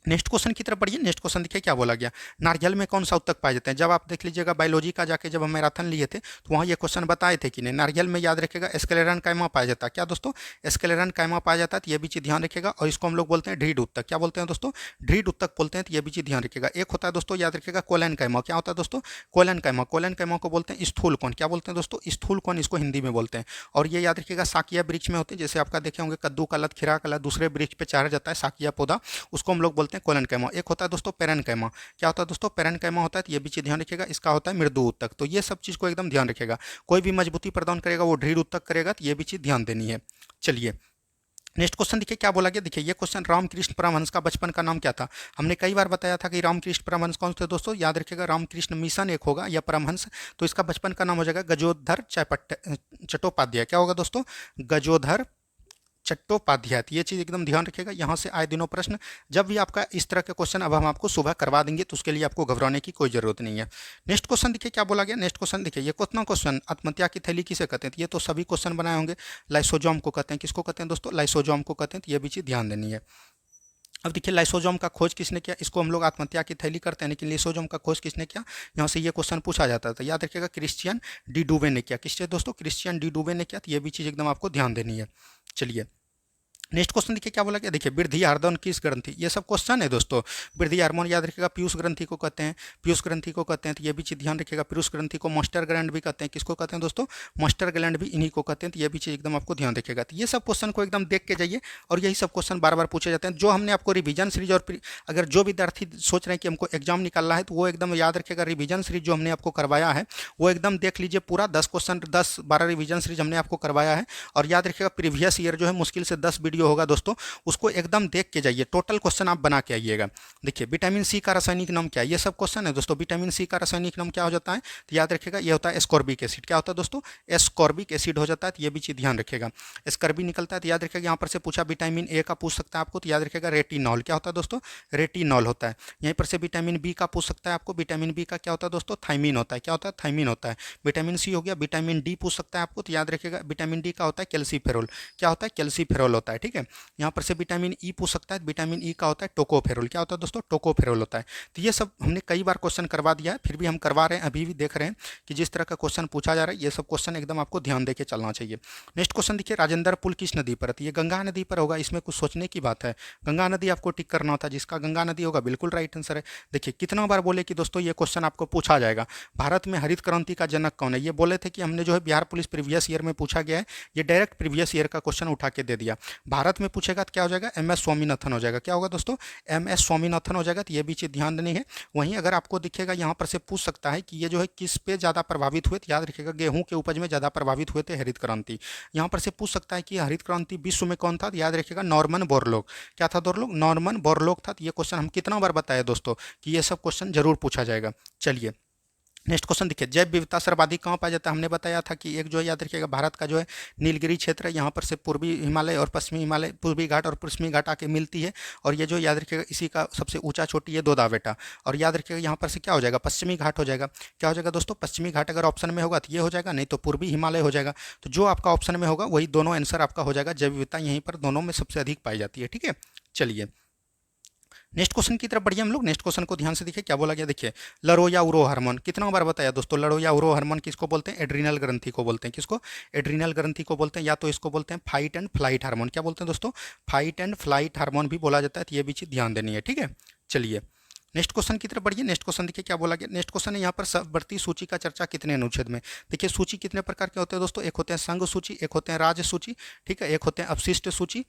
नेक्स्ट क्वेश्चन की तरफ बढ़िए। नेक्स्ट क्वेश्चन देखिए क्या बोला गया, नारियल में कौन सा उत्तक पाए जाते हैं। जब आप देख लीजिएगा बायोलॉजी का जाके जब हम मैराथन लिए थे तो वहाँ ये क्वेश्चन बताए थे कि नहीं, नारियल में याद रखिएगा एस्केलेरन कायमा पाया जाता है। क्या दोस्तों, एस्केलेरन कायमा पाया जाता है। तो ये भी चीज़ ध्यान रखिएगा। और इसको हम लोग बोलते हैं ढीड उत्तक। क्या बोलते हैं दोस्तों, ढीड उत्तक बोलते हैं। तो ये भी चीज़ ध्यान रखिएगा। एक होता है दोस्तों याद रखिएगा कोलन कायमा। क्या होता है दोस्तों, कोलन कायमा। कोलन कायमा को बोलते हैं स्थूल कौन। क्या बोलते हैं दोस्तों, स्थूल कौन इसको हिंदी में बोलते हैं। और ये याद रखिएगा साकिया वृक्ष में होते हैं। जैसे आपका देखे होंगे कद्दू का लत, खीरा का लत दूसरे वृक्ष पे चढ़ जाता है, साकिया पौधा, उसको हम लोग बोलते हैं कोलन कायमा। एक होता है दोस्तों पेरन कैमा। क्या होता है दोस्तों, पेरन कैमा होता है। तो ये भी चीज़ ध्यान रखिएगा। इसका होता है मृदु उत्तक। तो ये सब चीज़ को एकदम ध्यान रखिएगा। कोई भी मजबूती प्रदान करेगा वो ढीड उत्तक करेगा। तो ये भी चीज़ ध्यान देनी है। चलिए नेक्स्ट क्वेश्चन देखिए क्या बोला गया। देखिए ये क्वेश्चन, रामकृष्ण परमहंस का बचपन का नाम क्या था। हमने कई बार बताया था कि रामकृष्ण परमहंस कौन थे दोस्तों। याद रखिएगा रामकृष्ण मिशन एक होगा या परमहंस, तो इसका बचपन का नाम हो जाएगा गजोधर चट्टोपाध्याय। क्या होगा दोस्तों, गजोधर चट्टोपाध्याय। ये चीज़ एकदम ध्यान रखिएगा। यहाँ से आए दिनों प्रश्न, जब भी आपका इस तरह के क्वेश्चन अब हम आपको सुबह करवा देंगे, तो उसके लिए आपको घबराने की कोई जरूरत नहीं है। नेक्स्ट क्वेश्चन देखिए क्या बोला गया। नेक्स्ट क्वेश्चन देखिए, ये कितना क्वेश्चन, आत्महत्या की थैली किसे कहते हैं। ये तो सभी क्वेश्चन बनाए होंगे। लाइसोजोम को कहते हैं। किसको कहते हैं दोस्तों, लाइसोजोम को कहते हैं। तो ये भी चीज़ ध्यान देनी है। अब देखिए लाइसोजोम का खोज किसने किया। इसको हम लोग आत्महत्या की थैली करते हैं, लेकिन लाइसोजोम का खोज किसने किया, यहाँ से ये क्वेश्चन पूछा जाता था। याद रखिएगा क्रिश्चियन डी डूवे ने किया। किससे दोस्तों, क्रिश्चियन डी डूवे ने किया। तो ये भी चीज़ एकदम आपको ध्यान देनी है। चलिए नेक्स्ट क्वेश्चन देखिए क्या बोला गया, देखिए वृद्धि हार्मोन किस ग्रंथि, ये सब क्वेश्चन है दोस्तों। वृद्धि हार्मोन याद रखिएगा पीयूष ग्रंथि को कहते हैं, पीयूष ग्रंथि को कहते हैं, तो ये भी चीज़ ध्यान रखिएगा। पीयूष ग्रंथि को मास्टर ग्लैंड भी कहते हैं, किसको कहते हैं दोस्तों, मास्टर ग्लैंड भी इन्हीं को कहते हैं, तो ये भी चीज़ एकदम आपको ध्यान रखिएगा। तो ये सब क्वेश्चन को एकदम देख के जाइए, और यही सब क्वेश्चन बार बार पूछे जाते हैं। जो हमने आपको रिवीजन सीरीज और अगर जो विद्यार्थी सोच रहे हैं कि हमको एग्जाम निकालना है, तो वो एकदम याद रखिएगा, रिवीजन सीरीज जो हमने आपको करवाया है वो एकदम देख लीजिए पूरा। 10 क्वेश्चन 10-12 रिवीजन सीरीज हमने आपको करवाया है, और याद रखिएगा प्रीवियस ईयर जो है मुश्किल से 10 वीडियो होगा दोस्तों, उसको एकदम देख के जाइए। टोटल क्वेश्चन आप बना के आइएगा। देखिए विटामिन सी का रासायनिक नाम क्या है, ये सब क्वेश्चन है दोस्तों। विटामिन सी का रासायनिक नाम क्या हो जाता है, तो याद रखिएगा ये होता है एस्कॉर्बिक एसिड। क्या होता है दोस्तों, एस्कॉर्बिक एसिड हो जाता है, तो ये भी चीज़ ध्यान रखिएगा। एस्कॉर्बी निकलता है, तो याद रखिएगा यहाँ पर से पूछा विटामिन ए का पूछ सकता है आपको, तो याद रखिएगा रेटिनॉल। क्या होता है दोस्तों, रेटिनॉल होता है। यहीं पर से विटामिन बी का पूछ सकता है आपको, विटामिन बी का क्या होता है दोस्तों, थायमीन होता है। क्या होता है, थायमीन होता है। विटामिन सी हो गया। विटामिन डी पूछ सकता है आपको, तो याद रखिएगा विटामिन डी का होता है कैल्सीफेरोल। क्या होता है, कैल्सीफेरोल होता है, ठीक है। यहाँ पर से विटामिन ई पूछ सकता है, विटामिन ई का होता है टोकोफेरोल। क्या होता है दोस्तों, टोकोफेरोल होता है। तो ये सब हमने कई बार क्वेश्चन करवा दिया है, फिर भी हम करवा रहे हैं, अभी भी देख रहे हैं कि जिस तरह का क्वेश्चन पूछा जा रहा है, ये सब क्वेश्चन एकदम आपको ध्यान देके चलना चाहिए। नेक्स्ट क्वेश्चन देखिए, राजेंद्र पुल किस नदी पर है, ये गंगा नदी पर होगा। इसमें कुछ सोचने की बात है, गंगा नदी आपको टिक करना था, जिसका गंगा नदी होगा बिल्कुल राइट आंसर है। देखिए कितना बार बोले कि दोस्तों ये क्वेश्चन आपको पूछा जाएगा, भारत में हरित क्रांति का जनक कौन है। ये बोले थे कि हमने जो है बिहार पुलिस प्रीवियस ईयर में पूछा गया है, ये डायरेक्ट प्रीवियस ईयर का क्वेश्चन उठा के दे दिया। भारत में पूछेगा तो क्या हो जाएगा, MS स्वामीनाथन हो जाएगा। क्या होगा दोस्तों, MS स्वामीनाथन हो जाएगा। तो ये भी चीज़ ध्यान देनी है। वहीं अगर आपको दिखेगा यहाँ पर से पूछ सकता है कि ये जो है किस पे ज़्यादा प्रभावित हुए, तो याद रखिएगा गेहूं के उपज में ज़्यादा प्रभावित हुए थे हरित क्रांति। यहाँ पर से पूछ सकता है कि हरित क्रांति विश्व में कौन था, तो याद रखिएगा नॉर्मन बोरलॉग। क्या था दोस्तों, नॉर्मन बोरलॉग था। तो ये क्वेश्चन हम कितना बार बताए दोस्तों कि ये सब क्वेश्चन जरूर पूछा जाएगा। चलिए नेक्स्ट क्वेश्चन देखिए, जैव विविधता सर्वाधिक कहाँ पाया जाता है। हमने बताया था कि एक जो है याद रखिएगा भारत का जो है नीलगिरी क्षेत्र है, यहाँ पर से पूर्वी हिमालय और पश्चिमी हिमालय, पूर्वी घाट और पश्चिमी घाट आके मिलती है। और ये जो याद रखिएगा इसी का सबसे ऊंचा चोटी है दोदाबेटा। और याद रखिएगा यहाँ पर से क्या हो जाएगा, पश्चिमी घाट हो जाएगा। क्या हो जाएगा दोस्तों, पश्चिमी घाट अगर ऑप्शन में होगा तो ये हो जाएगा, नहीं तो पूर्वी हिमालय हो जाएगा। तो जो आपका ऑप्शन में होगा वही दोनों आंसर आपका हो जाएगा। जैव विविधता यहीं पर दोनों में सबसे अधिक पाई जाती है, ठीक है। चलिए नेक्स्ट क्वेश्चन की तरफ बढ़िए हम लोग। नेक्स्ट क्वेश्चन को ध्यान से देखिए क्या बोला गया, देखिए लरो या उरो हार्मोन, कितना बार बताया दोस्तों, लरो या उरो हार्मोन किसको बोलते हैं, एड्रीनल ग्रंथि को बोलते हैं। किसको, एड्रीनल ग्रंथि को बोलते हैं, या तो इसको बोलते हैं फाइट एंड फ्लाइट हार्मोन। क्या बोलते हैं दोस्तों, फाइट एंड फ्लाइट हार्मोन भी बोला जाता है। तो ये भी चीज़ ध्यान देनी है, ठीक है। चलिए नेक्स्ट क्वेश्चन की तरफ बढ़िए। नेक्स्ट क्वेश्चन देखिए क्या बोला गया। नेक्स्ट क्वेश्चन है यहाँ पर बढ़ती सूची का चर्चा कितने अनुच्छेद में। देखिए सूची कितने प्रकार के होते हैं दोस्तों, एक होते हैं संघ सूची, एक होते हैं राज्य सूची, ठीक है, एक होते हैं अवशिष्ट सूची,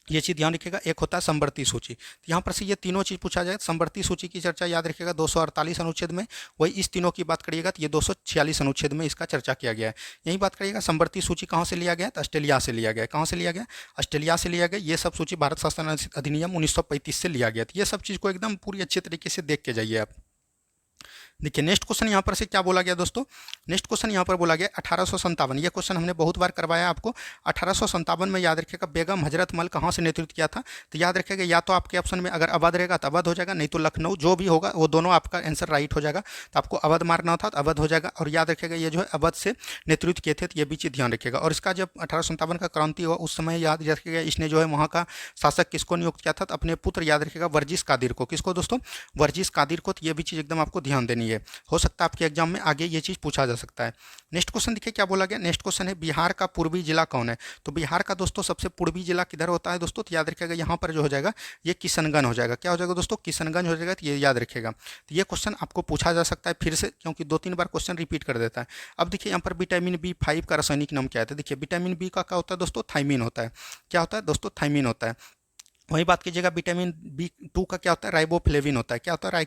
ये चीज़ ध्यान रखिएगा, एक होता है संवर्ती सूची। तो यहाँ पर से ये तीनों चीज़ पूछा जाए। संवर्ती सूची की चर्चा याद रखिएगा 248 अनुच्छेद में, वही इस तीनों की बात करिएगा तो ये 246 अनुच्छेद में इसका चर्चा किया गया है। यही बात करिएगा संवर्ती सूची कहाँ से लिया गया, तो ऑस्ट्रेलिया से लिया गया। कहाँ से लिया गया, ऑस्ट्रेलिया से लिया गया। ये सब सूची भारत शासन अधिनियम 1935 से लिया गया। तो ये सब चीज़ को एकदम पूरी अच्छे तरीके से देख के जाइए आप। देखिए नेक्स्ट क्वेश्चन यहाँ पर से क्या बोला गया दोस्तों, नेक्स्ट क्वेश्चन यहाँ पर बोला गया 1857। ये क्वेश्चन हमने बहुत बार करवाया आपको। 1857 में याद रखिएगा बेगम हजरत महल कहाँ से नेतृत्व किया था। तो याद रखिएगा या तो आपके ऑप्शन में अगर अवध रहेगा तो अवध हो जाएगा, नहीं तो लखनऊ, जो भी होगा वो दोनों आपका आंसर राइट हो जाएगा। तो आपको अवध मारना था तो अवध हो जाएगा। और याद रखिएगा ये जो है अवध से नेतृत्व किए थे, तो ये भी चीज़ ध्यान रखिएगा। और इसका जब 1857 का क्रांति हुआ उस समय याद रखिएगा इसने जो है वहाँ का शासक किसको नियुक्त किया था, तो अपने पुत्र याद रखिएगा वर्जिस कादिर को। किसको दोस्तों, वर्जिस कादिर को। तो ये भी चीज़ एकदम आपको ध्यान देनी है, हो सकता है आपके एग्जाम में आगे ये चीज़ पूछा जा सकता है। नेक्स्ट क्वेश्चन देखिए क्या बोला गया। नेक्स्ट क्वेश्चन है बिहार का पूर्वी जिला कौन है। तो बिहार का दोस्तों सबसे पूर्वी जिला किधर होता है दोस्तों, तो याद रखिएगा यहाँ पर जो हो जाएगा ये किशनगंज हो जाएगा। क्या हो जाएगा दोस्तों, किशनगंज हो जाएगा। तो ये याद रखिएगा। तो ये क्वेश्चन आपको पूछा जा सकता है फिर से, क्योंकि 2-3 बार क्वेश्चन रिपीट कर देता है। अब देखिए यहाँ पर विटामिन B5 का रासायनिक नाम क्या है। तो देखिए विटामिन बी का क्या होता है दोस्तों, थायमीन होता है। क्या होता है दोस्तों, थायमीन होता है। वही बात कीजिएगा विटामिन B2 का क्या होता है, राइबोफ्लेविन होता है। क्या होता है,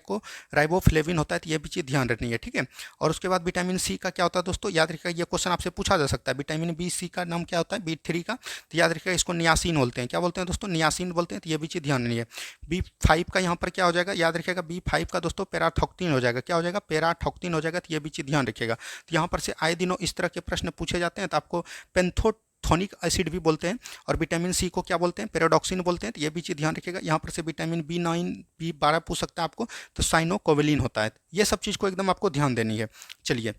राइबोफ्लेविन होता है। तो ये भी चीज़ ध्यान रखनी है, ठीक है। और उसके बाद विटामिन सी का क्या होता है दोस्तों, याद रखिएगा ये क्वेश्चन आपसे पूछा जा सकता है। विटामिन B, C का नाम क्या होता है, B3 का। तो याद रखिएगा इसको नियासिन बोलते हैं। क्या बोलते हैं दोस्तों, नियासिन बोलते हैं। तो ये भी चीज़ ध्यान रखनी है। B5 का यहाँ पर क्या हो जाएगा, याद रखिएगा B5 का दोस्तों पैराथॉक्टिन हो जाएगा। क्या हो जाएगा, पैराथॉक्टिन हो जाएगा। तो ये भी चीज़ ध्यान रखिएगा। तो यहाँ पर से आए दिनों इस तरह के प्रश्न पूछे जाते हैं। तो आपको पेंथोथोनिक एसिड भी बोलते हैं, और विटामिन सी को क्या बोलते हैं, पेरोडॉक्सिन बोलते हैं। तो ये भी चीज़ ध्यान रखिएगा। यहाँ पर से विटामिन B9 B12 पूछ सकता है आपको, तो साइनोकोवेलिन होता है। ये सब चीज़ को एकदम आपको ध्यान देनी है। चलिए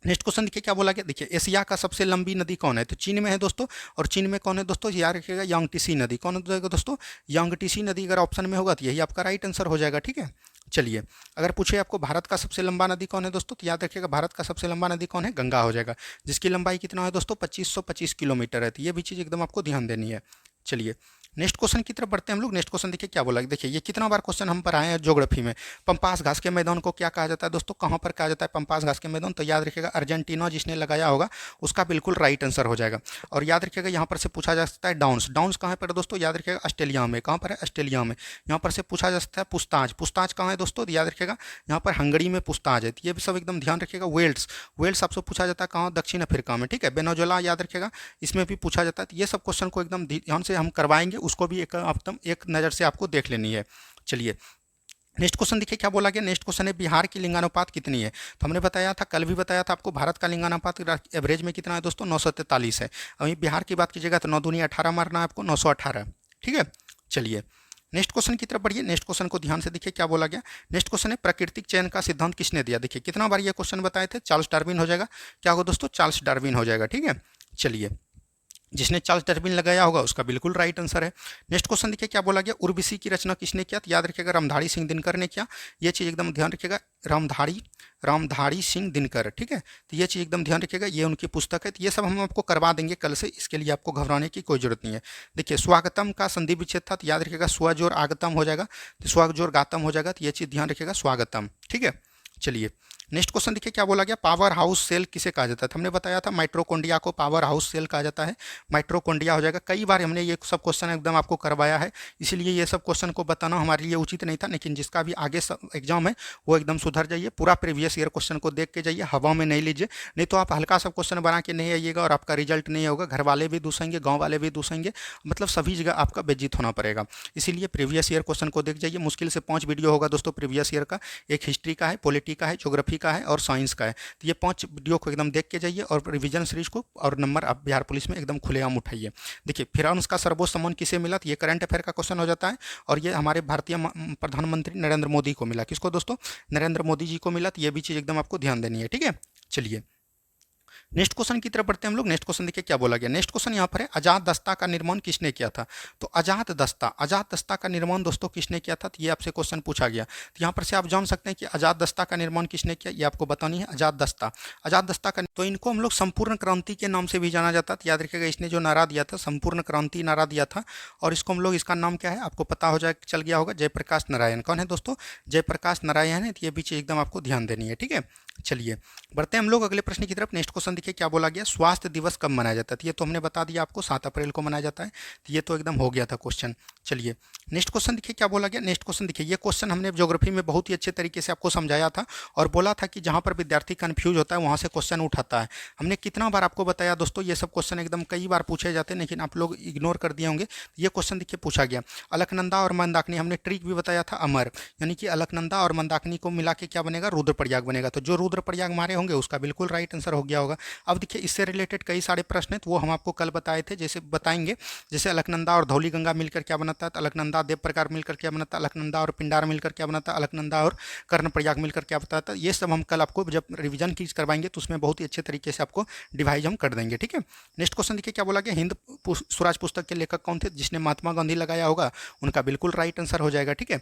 नेक्स्ट क्वेश्चन देखिए क्या बोला गया। देखिए एशिया का सबसे लंबी नदी कौन है। तो चीन में है दोस्तों। और चीन में कौन है दोस्तों, याद रखिएगा यांगटीसी नदी। कौन हो जाएगा दोस्तों, यांगटीसी नदी। अगर ऑप्शन में होगा तो यही आपका राइट आंसर हो जाएगा, ठीक है। चलिए अगर पूछे आपको भारत का सबसे लंबा नदी कौन है दोस्तों, तो याद रखिएगा भारत का सबसे लंबा नदी कौन है, गंगा हो जाएगा, जिसकी लंबाई कितना है दोस्तों, 2525 किलोमीटर है। तो ये भी चीज़ एकदम आपको ध्यान देनी है। चलिए नेक्स्ट क्वेश्चन की तरफ बढ़ते हैं हम लोग। नेक्स्ट क्वेश्चन देखिए क्या बोला है। देखिए ये कितना बार क्वेश्चन हम पर आए हैं ज्योग्राफी में। पंपास घास के मैदान को क्या कहा जाता है दोस्तों, कहाँ पर कहा जाता है पंपास घास के मैदान, तो याद रखिएगा अर्जेंटीना जिसने लगाया होगा उसका बिल्कुल राइट आंसर हो जाएगा। और याद रखिएगा यहाँ पर से पूछा जा सकता है डाउन्स, डाउन्स कहाँ पर है दोस्तों, याद रखिएगा ऑस्ट्रेलिया में, कहाँ पर है ऑस्ट्रेलिया में। यहाँ पर से पूछा जा सकता है पुस्ताज, पुस्ताज कहाँ है दोस्तों, याद रखिएगा यहाँ पर हंगरी में पुस्ताज है। तो ये भी सब एकदम ध्यान रखिएगा। वेल्स, वेल्स आपसे पूछा जाता है कहाँ, दक्षिण अफ्रीका में, ठीक है। वेनेजुएला याद रखिएगा इसमें भी पूछा जाता है। तो ये सब क्वेश्चन को एकदम ध्यान से हम करवाएंगे, उसको भी एक नज़र से आपको देख लेनी है। चलिए नेक्स्ट क्वेश्चन देखिए क्या बोला गया। नेक्स्ट क्वेश्चन है बिहार की लिंगानुपात कितनी है। तो हमने बताया था, कल भी बताया था आपको, भारत का लिंगानुपात एवरेज में कितना है दोस्तों, 943 है। वहीं बिहार की बात कीजिएगा तो 9 दूनी 18 मारना है आपको, 918, ठीक है। चलिए नेक्स्ट क्वेश्चन की तरफ बढ़िए। नेक्स्ट क्वेश्चन को ध्यान से देखिए क्या बोला गया। नेक्स्ट क्वेश्चन है प्राकृतिक चयन का सिद्धांत किसने दिया। देखिए कितना बार ये क्वेश्चन बताए थे, चार्ल्स डार्विन हो जाएगा। क्या होगा दोस्तों, चार्ल्स डार्विन हो जाएगा, ठीक है। चलिए जिसने चार्ल्स डार्विन लगाया होगा उसका बिल्कुल राइट आंसर है। नेक्स्ट क्वेश्चन देखिए क्या बोला गया। उर्वशी की रचना किसने किया, तो याद रखिएगा रामधारी सिंह दिनकर ने किया। ये चीज़ एकदम ध्यान रखिएगा, रामधारी सिंह दिनकर, ठीक है। तो ये चीज़ एकदम ध्यान रखिएगा, ये उनकी पुस्तक है। तो ये सब हम आपको करवा देंगे कल से, इसके लिए आपको घबराने की कोई जरूरत नहीं है। देखिए स्वागतम का संधि विच्छेद था, तो याद रखिएगा स्वजोर आगतम हो जाएगा, तो स्वजोर गातम हो जाएगा। तो ये चीज़ ध्यान रखिएगा स्वागतम, ठीक है। चलिए नेक्स्ट क्वेश्चन देखिए क्या बोला गया। पावर हाउस सेल किसे कहा जाता है। हमने बताया था माइट्रोकोंडिया को पावर हाउस सेल कहा जाता है, माइट्रोकोंडिया हो जाएगा। कई बार हमने ये सब क्वेश्चन एकदम आपको करवाया है, इसलिए ये सब क्वेश्चन को बताना हमारे लिए उचित नहीं था। लेकिन जिसका भी आगे एग्जाम है वो एकदम सुधर जाइए, पूरा प्रीवियस ईयर क्वेश्चन को देख के जाइए, हवा में नहीं लीजिए, नहीं तो आप हल्का सा क्वेश्चन बना के नहीं आइएगा और आपका रिजल्ट नहीं होगा। घर वाले भी दूसरेंगे, गाँव वाले भी दूसरेंगे, मतलब सभी जगह आपका बेइज्जत होना पड़ेगा। इसीलिए प्रीवियस ईयर क्वेश्चन को देख जाइए। मुश्किल से 5 वीडियो होगा दोस्तों प्रीवियस ईयर का, एक हिस्ट्री का है, पॉलिटी का है, ज्योग्राफी का है और साइंस का है। तो ये 5 वीडियो को एकदम देख के जाइए और रिवीजन सीरीज को, और नंबर आप बिहार पुलिस में एकदम खुलेआम उठाइए। देखिए फिरौन का सर्वोच्च सम्मान किसे मिला, तो ये करंट अफेयर का क्वेश्चन हो जाता है। और ये हमारे भारतीय प्रधानमंत्री नरेंद्र मोदी को मिला। किसको दोस्तों, नरेंद्र मोदी जी को मिला। तो ये भी चीज़ एकदम आपको ध्यान देनी है, ठीक है। चलिए नेक्स्ट क्वेश्चन की तरफ बढ़ते हैं हम लोग। नेक्स्ट क्वेश्चन देखिए क्या बोला गया। नेक्स्ट क्वेश्चन यहाँ पर है अजात दस्ता का निर्माण किसने किया था। तो अजात दस्ता का निर्माण दोस्तों किसने किया था, तो ये आपसे क्वेश्चन पूछा गया। तो यहाँ पर से आप जान सकते हैं कि अजात दस्ता का निर्माण किसने किया, ये आपको बतानी है। अजात दस्ता का, तो इनको हम लोग संपूर्ण क्रांति के नाम से भी जाना जाता है। तो याद रखिएगा इसने जो नारा दिया था, संपूर्ण क्रांति नारा दिया था। और इसको हम लोग, इसका नाम क्या है आपको पता हो जाए, चल गया होगा, जयप्रकाश नारायण। कौन है दोस्तों, जयप्रकाश नारायण है। तो ये भी चीज़ एकदम आपको ध्यान देनी है, ठीक है। चलिए बढ़ते हैं हम लोग अगले प्रश्न की तरफ। नेक्स्ट क्वेश्चन देखिए क्या बोला गया। स्वास्थ्य दिवस कब मनाया जाता है, ये तो हमने बता दिया आपको, 7 अप्रैल को मनाया जाता है। तो ये तो एकदम हो गया था क्वेश्चन। चलिए नेक्स्ट क्वेश्चन देखिए क्या बोला गया। नेक्स्ट क्वेश्चन देखिए, ये क्वेश्चन हमने ज्योग्राफी में बहुत ही अच्छे तरीके से आपको समझाया था और बोला था कि जहाँ पर विद्यार्थी कन्फ्यूज होता है वहाँ से क्वेश्चन उठाता है। हमने कितना बार आपको बताया दोस्तों, ये सब क्वेश्चन एकदम कई बार पूछे जाते हैं, लेकिन आप लोग इग्नोर कर दिए होंगे। ये क्वेश्चन देखिए पूछा गया, अलकनंदा और मंदाकिनी, हमने ट्रिक भी बताया था अमर, यानी कि अलकनंदा और मंदाकिनी को मिला के क्या बनेगा, रुद्रप्रयाग बनेगा। तो जो रुद्रप्रयाग मारे होंगे उसका बिल्कुल राइट आंसर हो गया होगा। अब देखिए इससे रिलेटेड कई सारे प्रश्न हैं, तो वो हम आपको कल बताए थे, जैसे बताएंगे। जैसे अलकनंदा और धौली गंगा मिलकर क्या बनाता है, तो अलकनंदा देव प्रकार मिलकर क्या बनाता है, अलकनंदा और पिंडार मिलकर क्या बनाता है, अलकनंदा और कर्णप्रयाग मिलकर क्या बताता है। ये सब हम कल आपको जब रिवीजन की करवाएंगे तो उसमें बहुत ही अच्छे तरीके से आपको डिवाइज हम कर देंगे, ठीक है। नेक्स्ट क्वेश्चन देखिए क्या बोला गया। हिंद स्वराज पुस्तक के लेखक कौन थे, जिसने महात्मा गांधी लगाया होगा उनका बिल्कुल राइट आंसर हो जाएगा, ठीक है।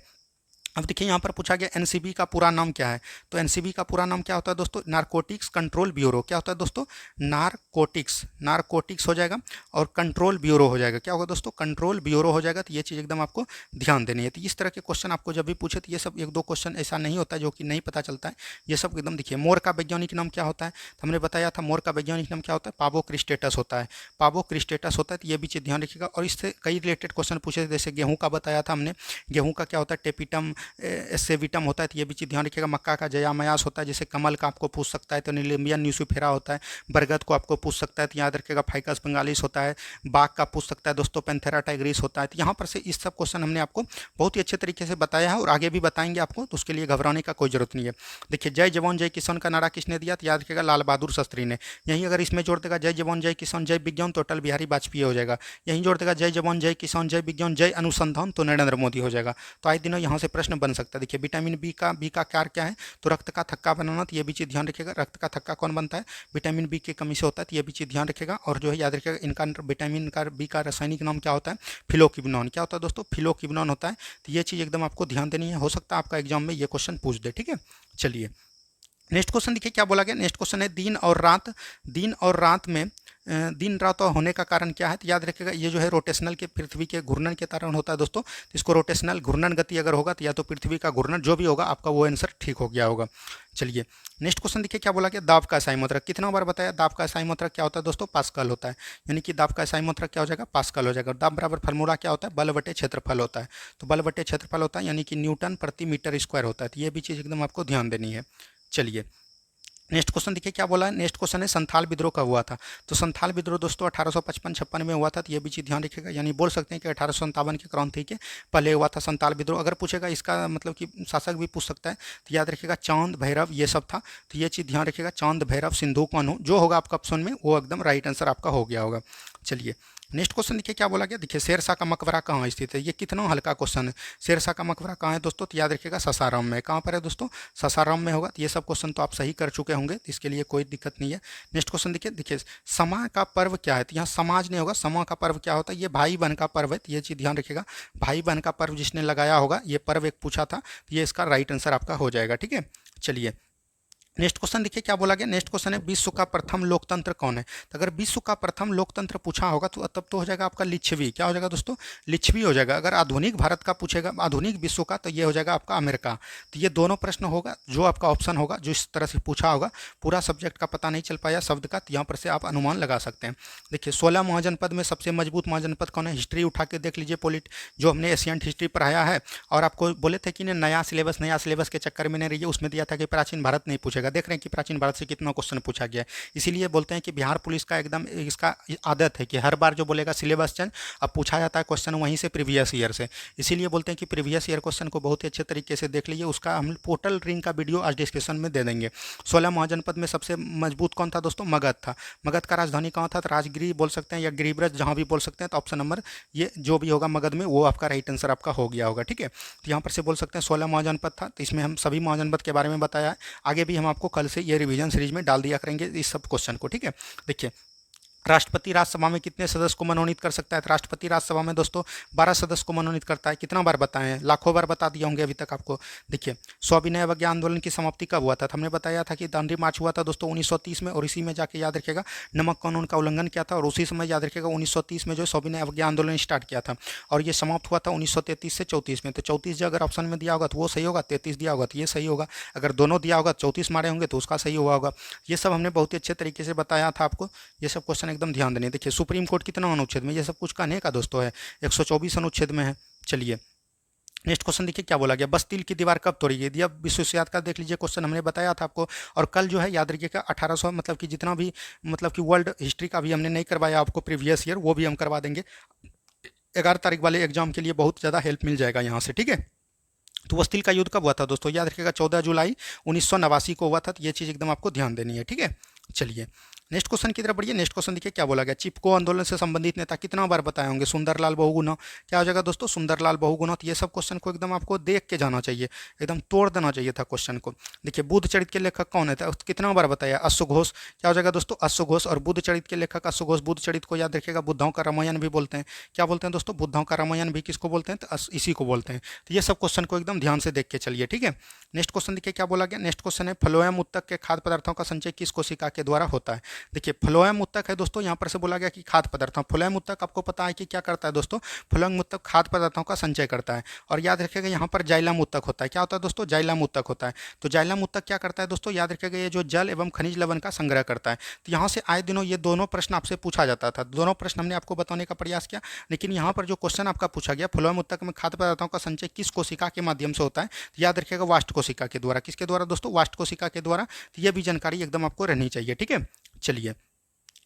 अब देखिए यहाँ पर पूछा गया एनसीबी का पूरा नाम क्या है। तो एनसीबी का पूरा नाम क्या होता है दोस्तों, नारकोटिक्स कंट्रोल ब्यूरो। क्या होता है दोस्तों, नारकोटिक्स हो जाएगा और कंट्रोल ब्यूरो हो जाएगा। क्या होगा दोस्तों, कंट्रोल ब्यूरो हो जाएगा। तो ये चीज़ एकदम आपको ध्यान देनी है। तो इस तरह के क्वेश्चन आपको जब भी पूछे, तो ये सब 1-2 क्वेश्चन ऐसा नहीं होता है जो कि नहीं पता चलता है, ये सब एकदम देखिए। मोर का वैज्ञानिक नाम क्या होता है, तो हमने बताया था मोर का वैज्ञानिक नाम क्या होता है, पावो क्रिस्टेटस होता है, पावो क्रिस्टेटस होता है। तो ये भी चीज़ ध्यान रखिएगा। और इससे कई रिलेटेड क्वेश्चन पूछे, जैसे गेहूँ का बताया था हमने, गेहूँ का क्या होता है, टेपिटम एसेविटम होता है। तो ये भी चीज़ ध्यान रखिएगा। मक्का का जयामयास होता है, जैसे कमल का आपको पूछ सकता है तो नीलिम्बियन न्यूसिफेरा होता है। बरगद को आपको पूछ सकता है, तो याद रखिएगा फाइकस बंगालिस होता है। बाघ का पूछ सकता है दोस्तों, पैंथेरा टाइग्रिस होता है। तो यहाँ पर से इस सब क्वेश्चन हमने आपको बहुत ही अच्छे तरीके से बताया है और आगे भी बताएंगे आपको, तो उसके लिए घबराने का कोई जरूरत नहीं है। देखिए जय जवान जय किसान का नारा किसने दिया, तो याद रखिएगा लाल बहादुर शास्त्री ने। यहीं अगर इसमें जोड़ देगा जय जवान जय किसान जय विज्ञान, तो अटल बिहारी वाजपेयी हो जाएगा। यहीं जोड़ देगा जय जवान जय किसान जय विज्ञान जय अनुसंधान, तो नरेंद्र मोदी हो जाएगा। तो आए दिनों यहाँ से प्रश्न बन सकता है। देखिए विटामिन बी का कार्य क्या है, तो रक्त का थक्का बनाना। तो ये भी चीज़ ध्यान रखिएगा। रक्त का थक्का कौन बनता है, विटामिन बी की कमी से होता है। तो ये भी चीज़ ध्यान रखिएगा। और जो है याद रखिएगा इनका विटामिन का बी का रासायनिक नाम क्या होता है, फिलोक्विनोन। क्या होता है दोस्तों, फिलोक्विनोन होता है। तो ये चीज़ एकदम आपको ध्यान देनी है, हो सकता है आपका एग्जाम में ये क्वेश्चन पूछ दे, ठीक है। चलिए नेक्स्ट क्वेश्चन देखिए क्या बोला गया। नेक्स्ट क्वेश्चन है दिन और रात में दिन रात होने का कारण क्या है, तो याद रखिएगा ये जो है रोटेशनल के पृथ्वी के घूर्णन के कारण होता है दोस्तों। तो इसको रोटेशनल घूर्णन गति अगर होगा तो या तो पृथ्वी का घूर्णन, जो भी होगा आपका वो आंसर ठीक हो गया होगा। चलिए नेक्स्ट क्वेश्चन देखिए क्या बोला गया, दाब का SI मात्रक। कितना बार बताया, दाब का SI मात्रक क्या होता है दोस्तों, पास्कल होता है। यानी कि दाब का SI मात्रक क्या हो जाएगा, पास्कल हो जाएगा। दाब बराबर फार्मूला क्या होता है, बल बटे क्षेत्रफल होता है। तो बल बटे क्षेत्रफल होता है यानी कि न्यूटन प्रति मीटर स्क्वायर होता है। तो ये भी चीज़ एकदम आपको ध्यान देनी है। चलिए नेक्स्ट क्वेश्चन देखिए क्या बोला है, नेक्स्ट क्वेश्चन है संथाल विद्रोह कब हुआ था। तो संथाल विद्रोह दोस्तों 1855-56 में हुआ था। तो ये भी चीज़ ध्यान रखिएगा, यानी बोल सकते हैं कि 1857 की क्रांति के पहले हुआ था संथाल विद्रोह। अगर पूछेगा इसका मतलब कि शासक भी पूछ सकता है, तो याद रखिएगा चांद भैरव ये सब था। तो ये चीज़ ध्यान रखिएगा, चांद भैरव सिंधु कान्हू जो होगा आपका ऑप्शन में वो एकदम राइट आंसर आपका हो गया होगा। चलिए नेक्स्ट क्वेश्चन देखिए क्या बोला गया, देखिए शेरशाह का मकबरा कहाँ स्थित है। ये कितना हल्का क्वेश्चन है, शेरशाह का मकबरा कहाँ है दोस्तों, तो याद रखिएगा सासाराम में। कहाँ पर है दोस्तों, सासाराम में होगा। तो ये सब क्वेश्चन तो आप सही कर चुके होंगे, तो इसके लिए कोई दिक्कत नहीं है। नेक्स्ट क्वेश्चन देखिए समा का पर्व क्या है। तो यहाँ समाज नहीं होगा, समा का पर्व क्या होता है, ये भाई बहन का पर्व है। तो ये चीज़ ध्यान रखिएगा, भाई बहन का पर्व जिसने लगाया होगा, ये पर्व एक पूछा था। तो ये इसका राइट आंसर आपका हो जाएगा। ठीक है, चलिए नेक्स्ट क्वेश्चन देखिए क्या बोला गया, नेक्स्ट क्वेश्चन है विश्व का प्रथम लोकतंत्र कौन है। तो अगर विश्व का प्रथम लोकतंत्र पूछा होगा तो तब तो हो जाएगा आपका लिच्छवी। क्या हो जाएगा दोस्तों, लिच्छवी हो जाएगा। अगर आधुनिक भारत का पूछेगा, आधुनिक विश्व का, तो ये हो जाएगा आपका अमेरिका। तो ये दोनों प्रश्न होगा, जो आपका ऑप्शन होगा जो इस तरह से पूछा होगा। पूरा सब्जेक्ट का पता नहीं चल पाया शब्द का, तो यहाँ पर से आप अनुमान लगा सकते हैं। देखिए 16 महाजनपद में सबसे मजबूत महाजनपद कौन है, हिस्ट्री उठा के देख लीजिए, जो हमने एशियंट हिस्ट्री पढ़ाया है। और आपको बोले थे कि नया सिलेबस के चक्कर में नहीं रहिए, उसमें दिया था कि प्राचीन भारत नहीं पूछेगा। देख रहे हैं कि प्राचीन भारत से कितना क्वेश्चन पूछा गया है। इसीलिए बोलते हैं कि बिहार पुलिस का एकदम इसका आदत है कि हर बार जो बोलेगा सिलेबस चेंज, अब पूछा जाता है क्वेश्चन वहीं से प्रीवियस ईयर से। इसीलिए बोलते हैं कि प्रीवियस ईयर क्वेश्चन को बहुत ही अच्छे तरीके से देख लीजिए। उसका हम पोर्टल रिंग का वीडियो आज डिस्क्रिप्शन में दे देंगे। 16 महाजनपद में सबसे मजबूत कौन था दोस्तों, मगध था। मगध का राजधानी कहाँ था, तो राजगिरी बोल सकते हैं या गिरिब्रज, जहाँ भी बोल सकते हैं। तो ऑप्शन नंबर ये जो भी होगा मगध में, वो आपका राइट आंसर आपका हो गया होगा। ठीक है, तो यहाँ पर से बोल सकते हैं 16 महाजनपद था। तो इसमें हम सभी महाजनपद के बारे में बताया है। आगे भी हम आपको कल से ये रिवीजन सीरीज में डाल दिया करेंगे इस सब क्वेश्चन को। ठीक है, देखिए राष्ट्रपति राज्यसभा में कितने सदस्य को मनोनीत कर सकता है। तो राष्ट्रपति राज्यसभा में दोस्तों 12 सदस्य को मनोनीत करता है। कितना बार बताए हैं, लाखों बार बता दिए होंगे अभी तक आपको। देखिए सविनय अवज्ञा आंदोलन की समाप्ति कब हुआ था, तो हमने बताया था कि दांडी मार्च हुआ था दोस्तों 1930 में। और इसी में जाके याद रखिएगा नमक कानून का उल्लंघन किया था। और उसी समय याद रखिएगा 1930 में जो सविनय अवज्ञा आंदोलन स्टार्ट किया था। और ये समाप्त हुआ था 1933 से 34 में। तो 34 जो अगर ऑप्शन में दिया होगा तो वो सही होगा, 33 दिया होगा तो ये सही होगा। अगर दोनों दिया होगा 34 मारे होंगे तो उसका सही हुआ होगा। ये सब हमने बहुत ही अच्छे तरीके से बताया था आपको। ये सब क्वेश्चन एकदम ध्यान देने। देखिए सुप्रीम कोर्ट कितना अनुच्छेद में, ये सब कुछ कहने का दोस्तों है, 124 अनुच्छेद में है। चलिए नेक्स्ट क्वेश्चन देखिए क्या बोला गया, बस्तिल की दीवार कब तोड़ी गई थी। अब विश्वविख्यात का देख लीजिए क्वेश्चन हमने बताया था आपको। और कल जो है याद रखिएगा 1800 मतलब कि जितना भी मतलब कि वर्ल्ड हिस्ट्री का भी हमने नहीं करवाया आपको प्रीवियस ईयर, वो भी हम करवा देंगे। 11 तारीख वाले एग्जाम के लिए बहुत ज़्यादा हेल्प मिल जाएगा यहाँ से। ठीक है, तो बस्तिल का युद्ध कब हुआ था दोस्तों, याद रखिएगा 14 जुलाई 1989 को हुआ था। तो ये चीज़ एकदम आपको ध्यान देनी है। ठीक है, चलिए नेक्स्ट क्वेश्चन की तरफ बढ़िए। नेक्स्ट क्वेश्चन देखिए क्या बोला गया, चिपको आंदोलन से संबंधित नेता कितना बार बताए होंगे, सुंदरलाल बहुगुणा। क्या हो जाएगा दोस्तों, सुंदरलाल बहुगुणा। तो ये सब क्वेश्चन को एकदम आपको देख के जाना चाहिए, एकदम तोड़ देना चाहिए था क्वेश्चन को। देखिए बुद्ध चरित के लेखक कौन है, तो कितना बार बताया, अश्वघोष। क्या हो जाएगा दोस्तों, अश्वघोष। और बुद्ध चरित के लेखक अश्वघोष। बुद्ध चरित को याद रखिएगा बुद्धों का रामायण भी बोलते हैं। क्या बोलते हैं दोस्तों, बुद्धों का रामायण भी किसको बोलते हैं, तो इसी को बोलते हैं। तो ये सब क्वेश्चन को एकदम ध्यान से देख के चलिए। ठीक है, नेक्स्ट क्वेश्चन देखिए क्या बोला गया, नेक्स्ट क्वेश्चन है फ्लोएम उत्तक के खाद्य पदार्थों का संचय किस कोशिका के द्वारा होता है। देखिए फ्लोएम उत्तक है दोस्तों, यहाँ पर से बोला गया कि खाद्य पदार्थों, फ्लोएम उत्तक आपको पता है कि क्या करता है दोस्तों, फ्लोएम उत्तक खाद्य पदार्थों का संचय करता है। और याद रखिएगा यहाँ पर जाइलम उत्तक होता है। क्या होता है दोस्तों, जाइलम उत्तक होता है। तो जाइलम उत्तक क्या करता है दोस्तों, याद रखिएगा ये जो जल एवं खनिज लवण का संग्रह करता है। तो यहाँ से आए दिनों ये दोनों प्रश्न आपसे पूछा जाता था, दोनों प्रश्न हमने आपको बताने का प्रयास किया। लेकिन यहाँ पर जो क्वेश्चन आपका पूछा गया, फ्लोएम उत्तक में खाद्य पदार्थों का संचय किस कोशिका के माध्यम से होता है, तो याद रखिएगा वाष्ट कोशिका के द्वारा। किसके द्वारा दोस्तों, वाष्ट कोशिका के द्वारा। तो ये भी जानकारी एकदम आपको रहनी चाहिए। ठीक है, चलिए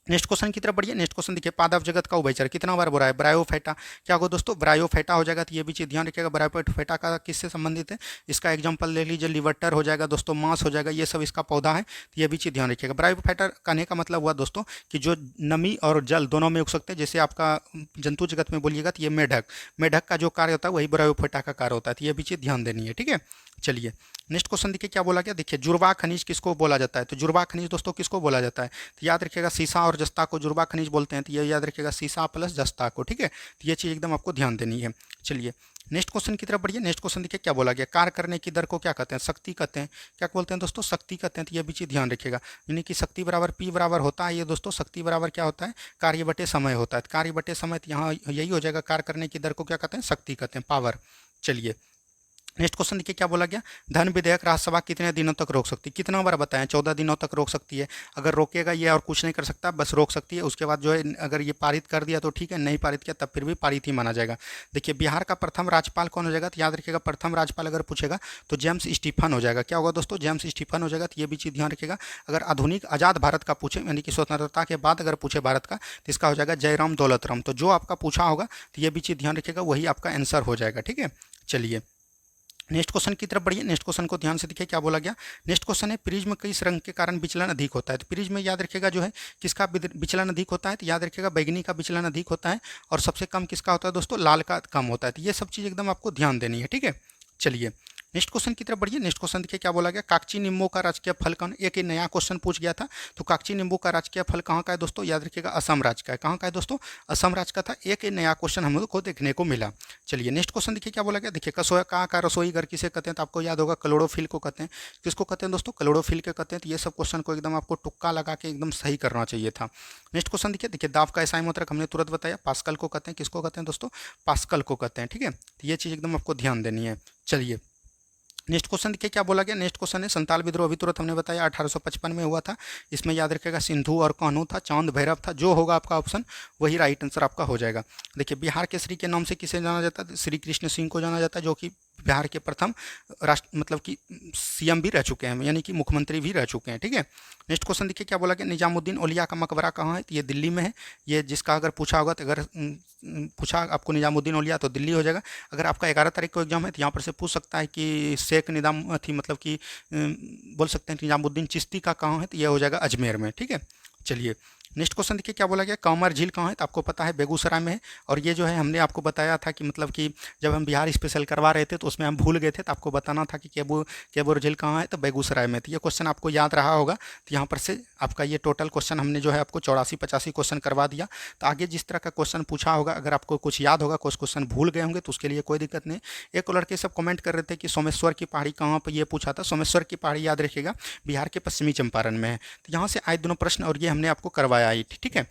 नेक्स्ट क्वेश्चन की तरफ बढ़िए। नेक्स्ट क्वेश्चन देखिए पादप जगत का उभयचर कितना बार बोला है, ब्रायोफाइटा। क्या होगा दोस्तों, ब्रायोफाइटा हो जाएगा। तो ये भी चीज़ ध्यान रखिएगा, ब्रायोफाइटा का किससे संबंधित है। इसका एग्जांपल ले लीजिए, लिवर्टर हो जाएगा दोस्तों, मांस हो जाएगा, ये सब इसका पौधा है। तो ये भी चीज़ ध्यान रखिएगा। ब्रायोफाइटा कहने का मतलब हुआ दोस्तों कि जो नमी और जल दोनों में उग सकते हैं। जैसे आपका जंतु जगत में बोलिएगा तो ये मेढक, मेढक का जो कार्य होता है वही ब्रायोफाइटा का कार्य होता है। तो ये भी चीज़ ध्यान देनी है। ठीक है, चलिए नेक्स्ट क्वेश्चन देखिए क्या बोला गया, देखिए जुड़वा खनिज किसको बोला जाता है। तो जुड़वा खनिज दोस्तों किसको बोला जाता है, तो याद रखिएगा सीसा और जस्ता को जुड़वा खनिज बोलते हैं। तो ये याद रखिएगा सीसा प्लस जस्ता को। ठीक है, तो ये चीज़ एकदम आपको ध्यान देनी है। चलिए नेक्स्ट क्वेश्चन की तरफ बढ़िए। नेक्स्ट क्वेश्चन देखिए क्या बोला गया, कार्य करने की दर को क्या कहते हैं, शक्ति कहते हैं। क्या बोलते हैं दोस्तों, शक्ति कहते हैं। तो ये भी चीज़ ध्यान रखिएगा, यानी कि शक्ति बराबर पी बराबर होता है ये दोस्तों, शक्ति बराबर क्या होता है, कार्य बटे समय होता है। कार्य बटे समय, तो यहाँ यही हो जाएगा, कार्य करने की दर को क्या कहते हैं, शक्ति कहते हैं, पावर। चलिए नेक्स्ट क्वेश्चन देखिए क्या बोला गया, धन विधेयक राज्यसभा कितने दिनों तक रोक सकती है। कितना बार बताएं, 14 दिनों तक रोक सकती है। अगर रोकेगा ये और कुछ नहीं कर सकता, बस रोक सकती है। उसके बाद जो है अगर ये पारित कर दिया तो ठीक है, नहीं पारित किया तब फिर भी पारित ही माना जाएगा। देखिए बिहार का प्रथम राज्यपाल कौन हो जाएगा, तो याद रखिएगा प्रथम राज्यपाल अगर पूछेगा तो जेम्स स्टीफन हो जाएगा। क्या होगा दोस्तों, जेम्स स्टीफन हो जाएगा। तो ये भी चीज़ ध्यान रखिएगा। अगर आधुनिक आज़ाद भारत का पूछे, यानी कि स्वतंत्रता के बाद अगर पूछे भारत का, तो इसका हो जाएगा जयराम दौलतराम। तो जो आपका पूछा होगा तो ये भी चीज़ ध्यान रखिएगा, वही आपका आंसर हो जाएगा। ठीक है, चलिए नेक्स्ट क्वेश्चन की तरफ बढ़िए। नेक्स्ट क्वेश्चन को ध्यान से देखिए क्या बोला गया। नेक्स्ट क्वेश्चन है, प्रिज्म किस रंग के कारण विचलन अधिक होता है। तो प्रिज्म में याद रखिएगा जो है किसका विचलन अधिक होता है, तो याद रखिएगा बैगनी का विचलन अधिक होता है। और सबसे कम किसका होता है दोस्तों, लाल का कम होता है। तो ये सब चीज़ एकदम आपको ध्यान देनी है। ठीक है, चलिए नेक्स्ट क्वेश्चन की तरफ बढ़िए। नेक्स्ट क्वेश्चन देखिए क्या बोला गया, काकची नींबू का राजकीय फल कौन। एक नया क्वेश्चन पूछ गया था, तो काकची नींबू का राजकीय फल कहाँ का है दोस्तों, याद रखिएगा असम राज्य का है। कहाँ का है दोस्तों, असम राज्य का था। एक नया क्वेश्चन हम लोग को देखने को मिला। चलिए नेक्स्ट क्वेश्चन देखिए क्या बोला गया। देखिए कसोया कहाँ का रसोई घर किसे कहते हैं, तो आपको याद होगा क्लोरोफिल को कहते हैं। किसको कहते हैं दोस्तों, क्लोरोफिल के कहते हैं। तो ये सब क्वेश्चन को एकदम आपको तुक्का लगा के एकदम सही करना चाहिए था। नेक्स्ट क्वेश्चन देखिए, दाब का एसआई मात्रक हमने तुरंत बताया, पास्कल को कहते हैं। किसको कहते हैं दोस्तों, पास्कल को कहते हैं। ठीक है, तो ये चीज़ एकदम आपको ध्यान देनी है। चलिए नेक्स्ट क्वेश्चन देखिए क्या बोला गया। नेक्स्ट क्वेश्चन है, संताल विद्रोह अभी तुरंत हमने बताया 1855 में हुआ था। इसमें याद रखिएगा सिंधु और कान्हू था, चांद भैरव था। जो होगा आपका ऑप्शन वही राइट आंसर आपका हो जाएगा। देखिए बिहार केसरी के नाम से किसे जाना जाता है, श्री कृष्ण सिंह को जाना जाता है, जो कि बिहार के प्रथम राष्ट्र मतलब कि सीएम भी रह चुके हैं, यानी कि मुख्यमंत्री भी रह चुके हैं। ठीक है, नेक्स्ट क्वेश्चन देखिए क्या बोला गया, निजामुद्दीन औलिया का मकबरा कहाँ है, तो ये दिल्ली में है। ये जिसका अगर पूछा होगा, तो अगर पूछा आपको निजामुद्दीन औलिया तो दिल्ली हो जाएगा। अगर आपका 11 तारीख को एग्जाम है तो यहाँ पर से पूछ सकता है कि शेख निजाम थी मतलब कि बोल सकते हैं निजामुद्दीन चिश्ती का कहाँ है, तो यह हो जाएगा अजमेर में। ठीक है, चलिए नेक्स्ट क्वेश्चन देखिए क्या बोला गया, कांवर झील कहाँ है, तो आपको पता है बेगूसराय में है। और ये जो है हमने आपको बताया था कि मतलब कि जब हम बिहार स्पेशल करवा रहे थे तो उसमें हम भूल गए थे, तो आपको बताना था कि केबुर झील कहाँ है, तो बेगूसराय में। तो ये क्वेश्चन आपको याद रहा होगा। तो यहाँ पर से आपका ये टोटल क्वेश्चन हमने जो है आपको 84-85 क्वेश्चन करवा दिया। तो आगे जिस तरह का क्वेश्चन पूछा होगा, अगर आपको कुछ याद होगा, कुछ क्वेश्चन भूल गए होंगे, तो उसके लिए कोई दिक्कत नहीं। एक लड़के सब कमेंट कर रहे थे कि सोमेश्वर की पहाड़ी कहाँ पर, ये पूछा था। सोमेश्वर की पहाड़ी याद रखिएगा बिहार के पश्चिमी चंपारण में है। तो यहाँ से आए दोनों प्रश्न और ये हमने आपको करवाया ही। ठीक है,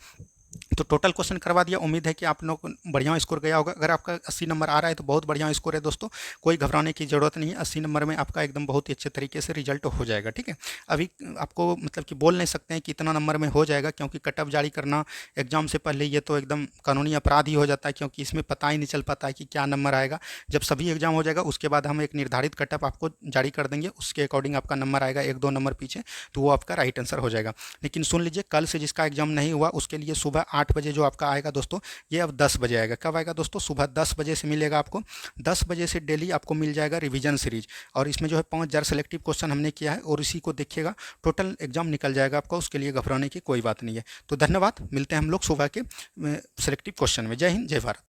तो टोटल क्वेश्चन करवा दिया। उम्मीद है कि आप लोग को बढ़िया स्कोर गया होगा। अगर आपका 80 नंबर आ रहा है तो बहुत बढ़िया स्कोर है दोस्तों, कोई घबराने की ज़रूरत नहीं है। 80 नंबर में आपका एकदम बहुत ही अच्छे तरीके से रिजल्ट हो जाएगा। ठीक है, अभी आपको मतलब कि बोल नहीं सकते हैं कि इतना नंबर में हो जाएगा, क्योंकि कट ऑफ जारी करना एग्जाम से पहले ये तो एकदम कानूनी अपराध ही हो जाता है, क्योंकि इसमें पता ही नहीं चल पाता है कि क्या नंबर आएगा। जब सभी एग्जाम हो जाएगा उसके बाद हम एक निर्धारित कट ऑफ आपको जारी कर देंगे, उसके अकॉर्डिंग आपका नंबर आएगा 1-2 नंबर पीछे, तो वो आपका राइट आंसर हो जाएगा। लेकिन सुन लीजिए, कल से जिसका एग्जाम नहीं हुआ उसके लिए सुबह 8 बजे जो आपका आएगा दोस्तों, ये अब 10 बजे आएगा। कब आएगा दोस्तों, सुबह 10 बजे से मिलेगा आपको। 10 बजे से डेली आपको मिल जाएगा रिवीजन सीरीज, और इसमें जो है 5000 सेलेक्टिव क्वेश्चन हमने किया है, और इसी को देखिएगा टोटल एग्जाम निकल जाएगा आपका। उसके लिए घबराने की कोई बात नहीं है। तो धन्यवाद, मिलते हैं हम लोग सुबह के सेलेक्टिव क्वेश्चन में। जय हिंद, जय भारत।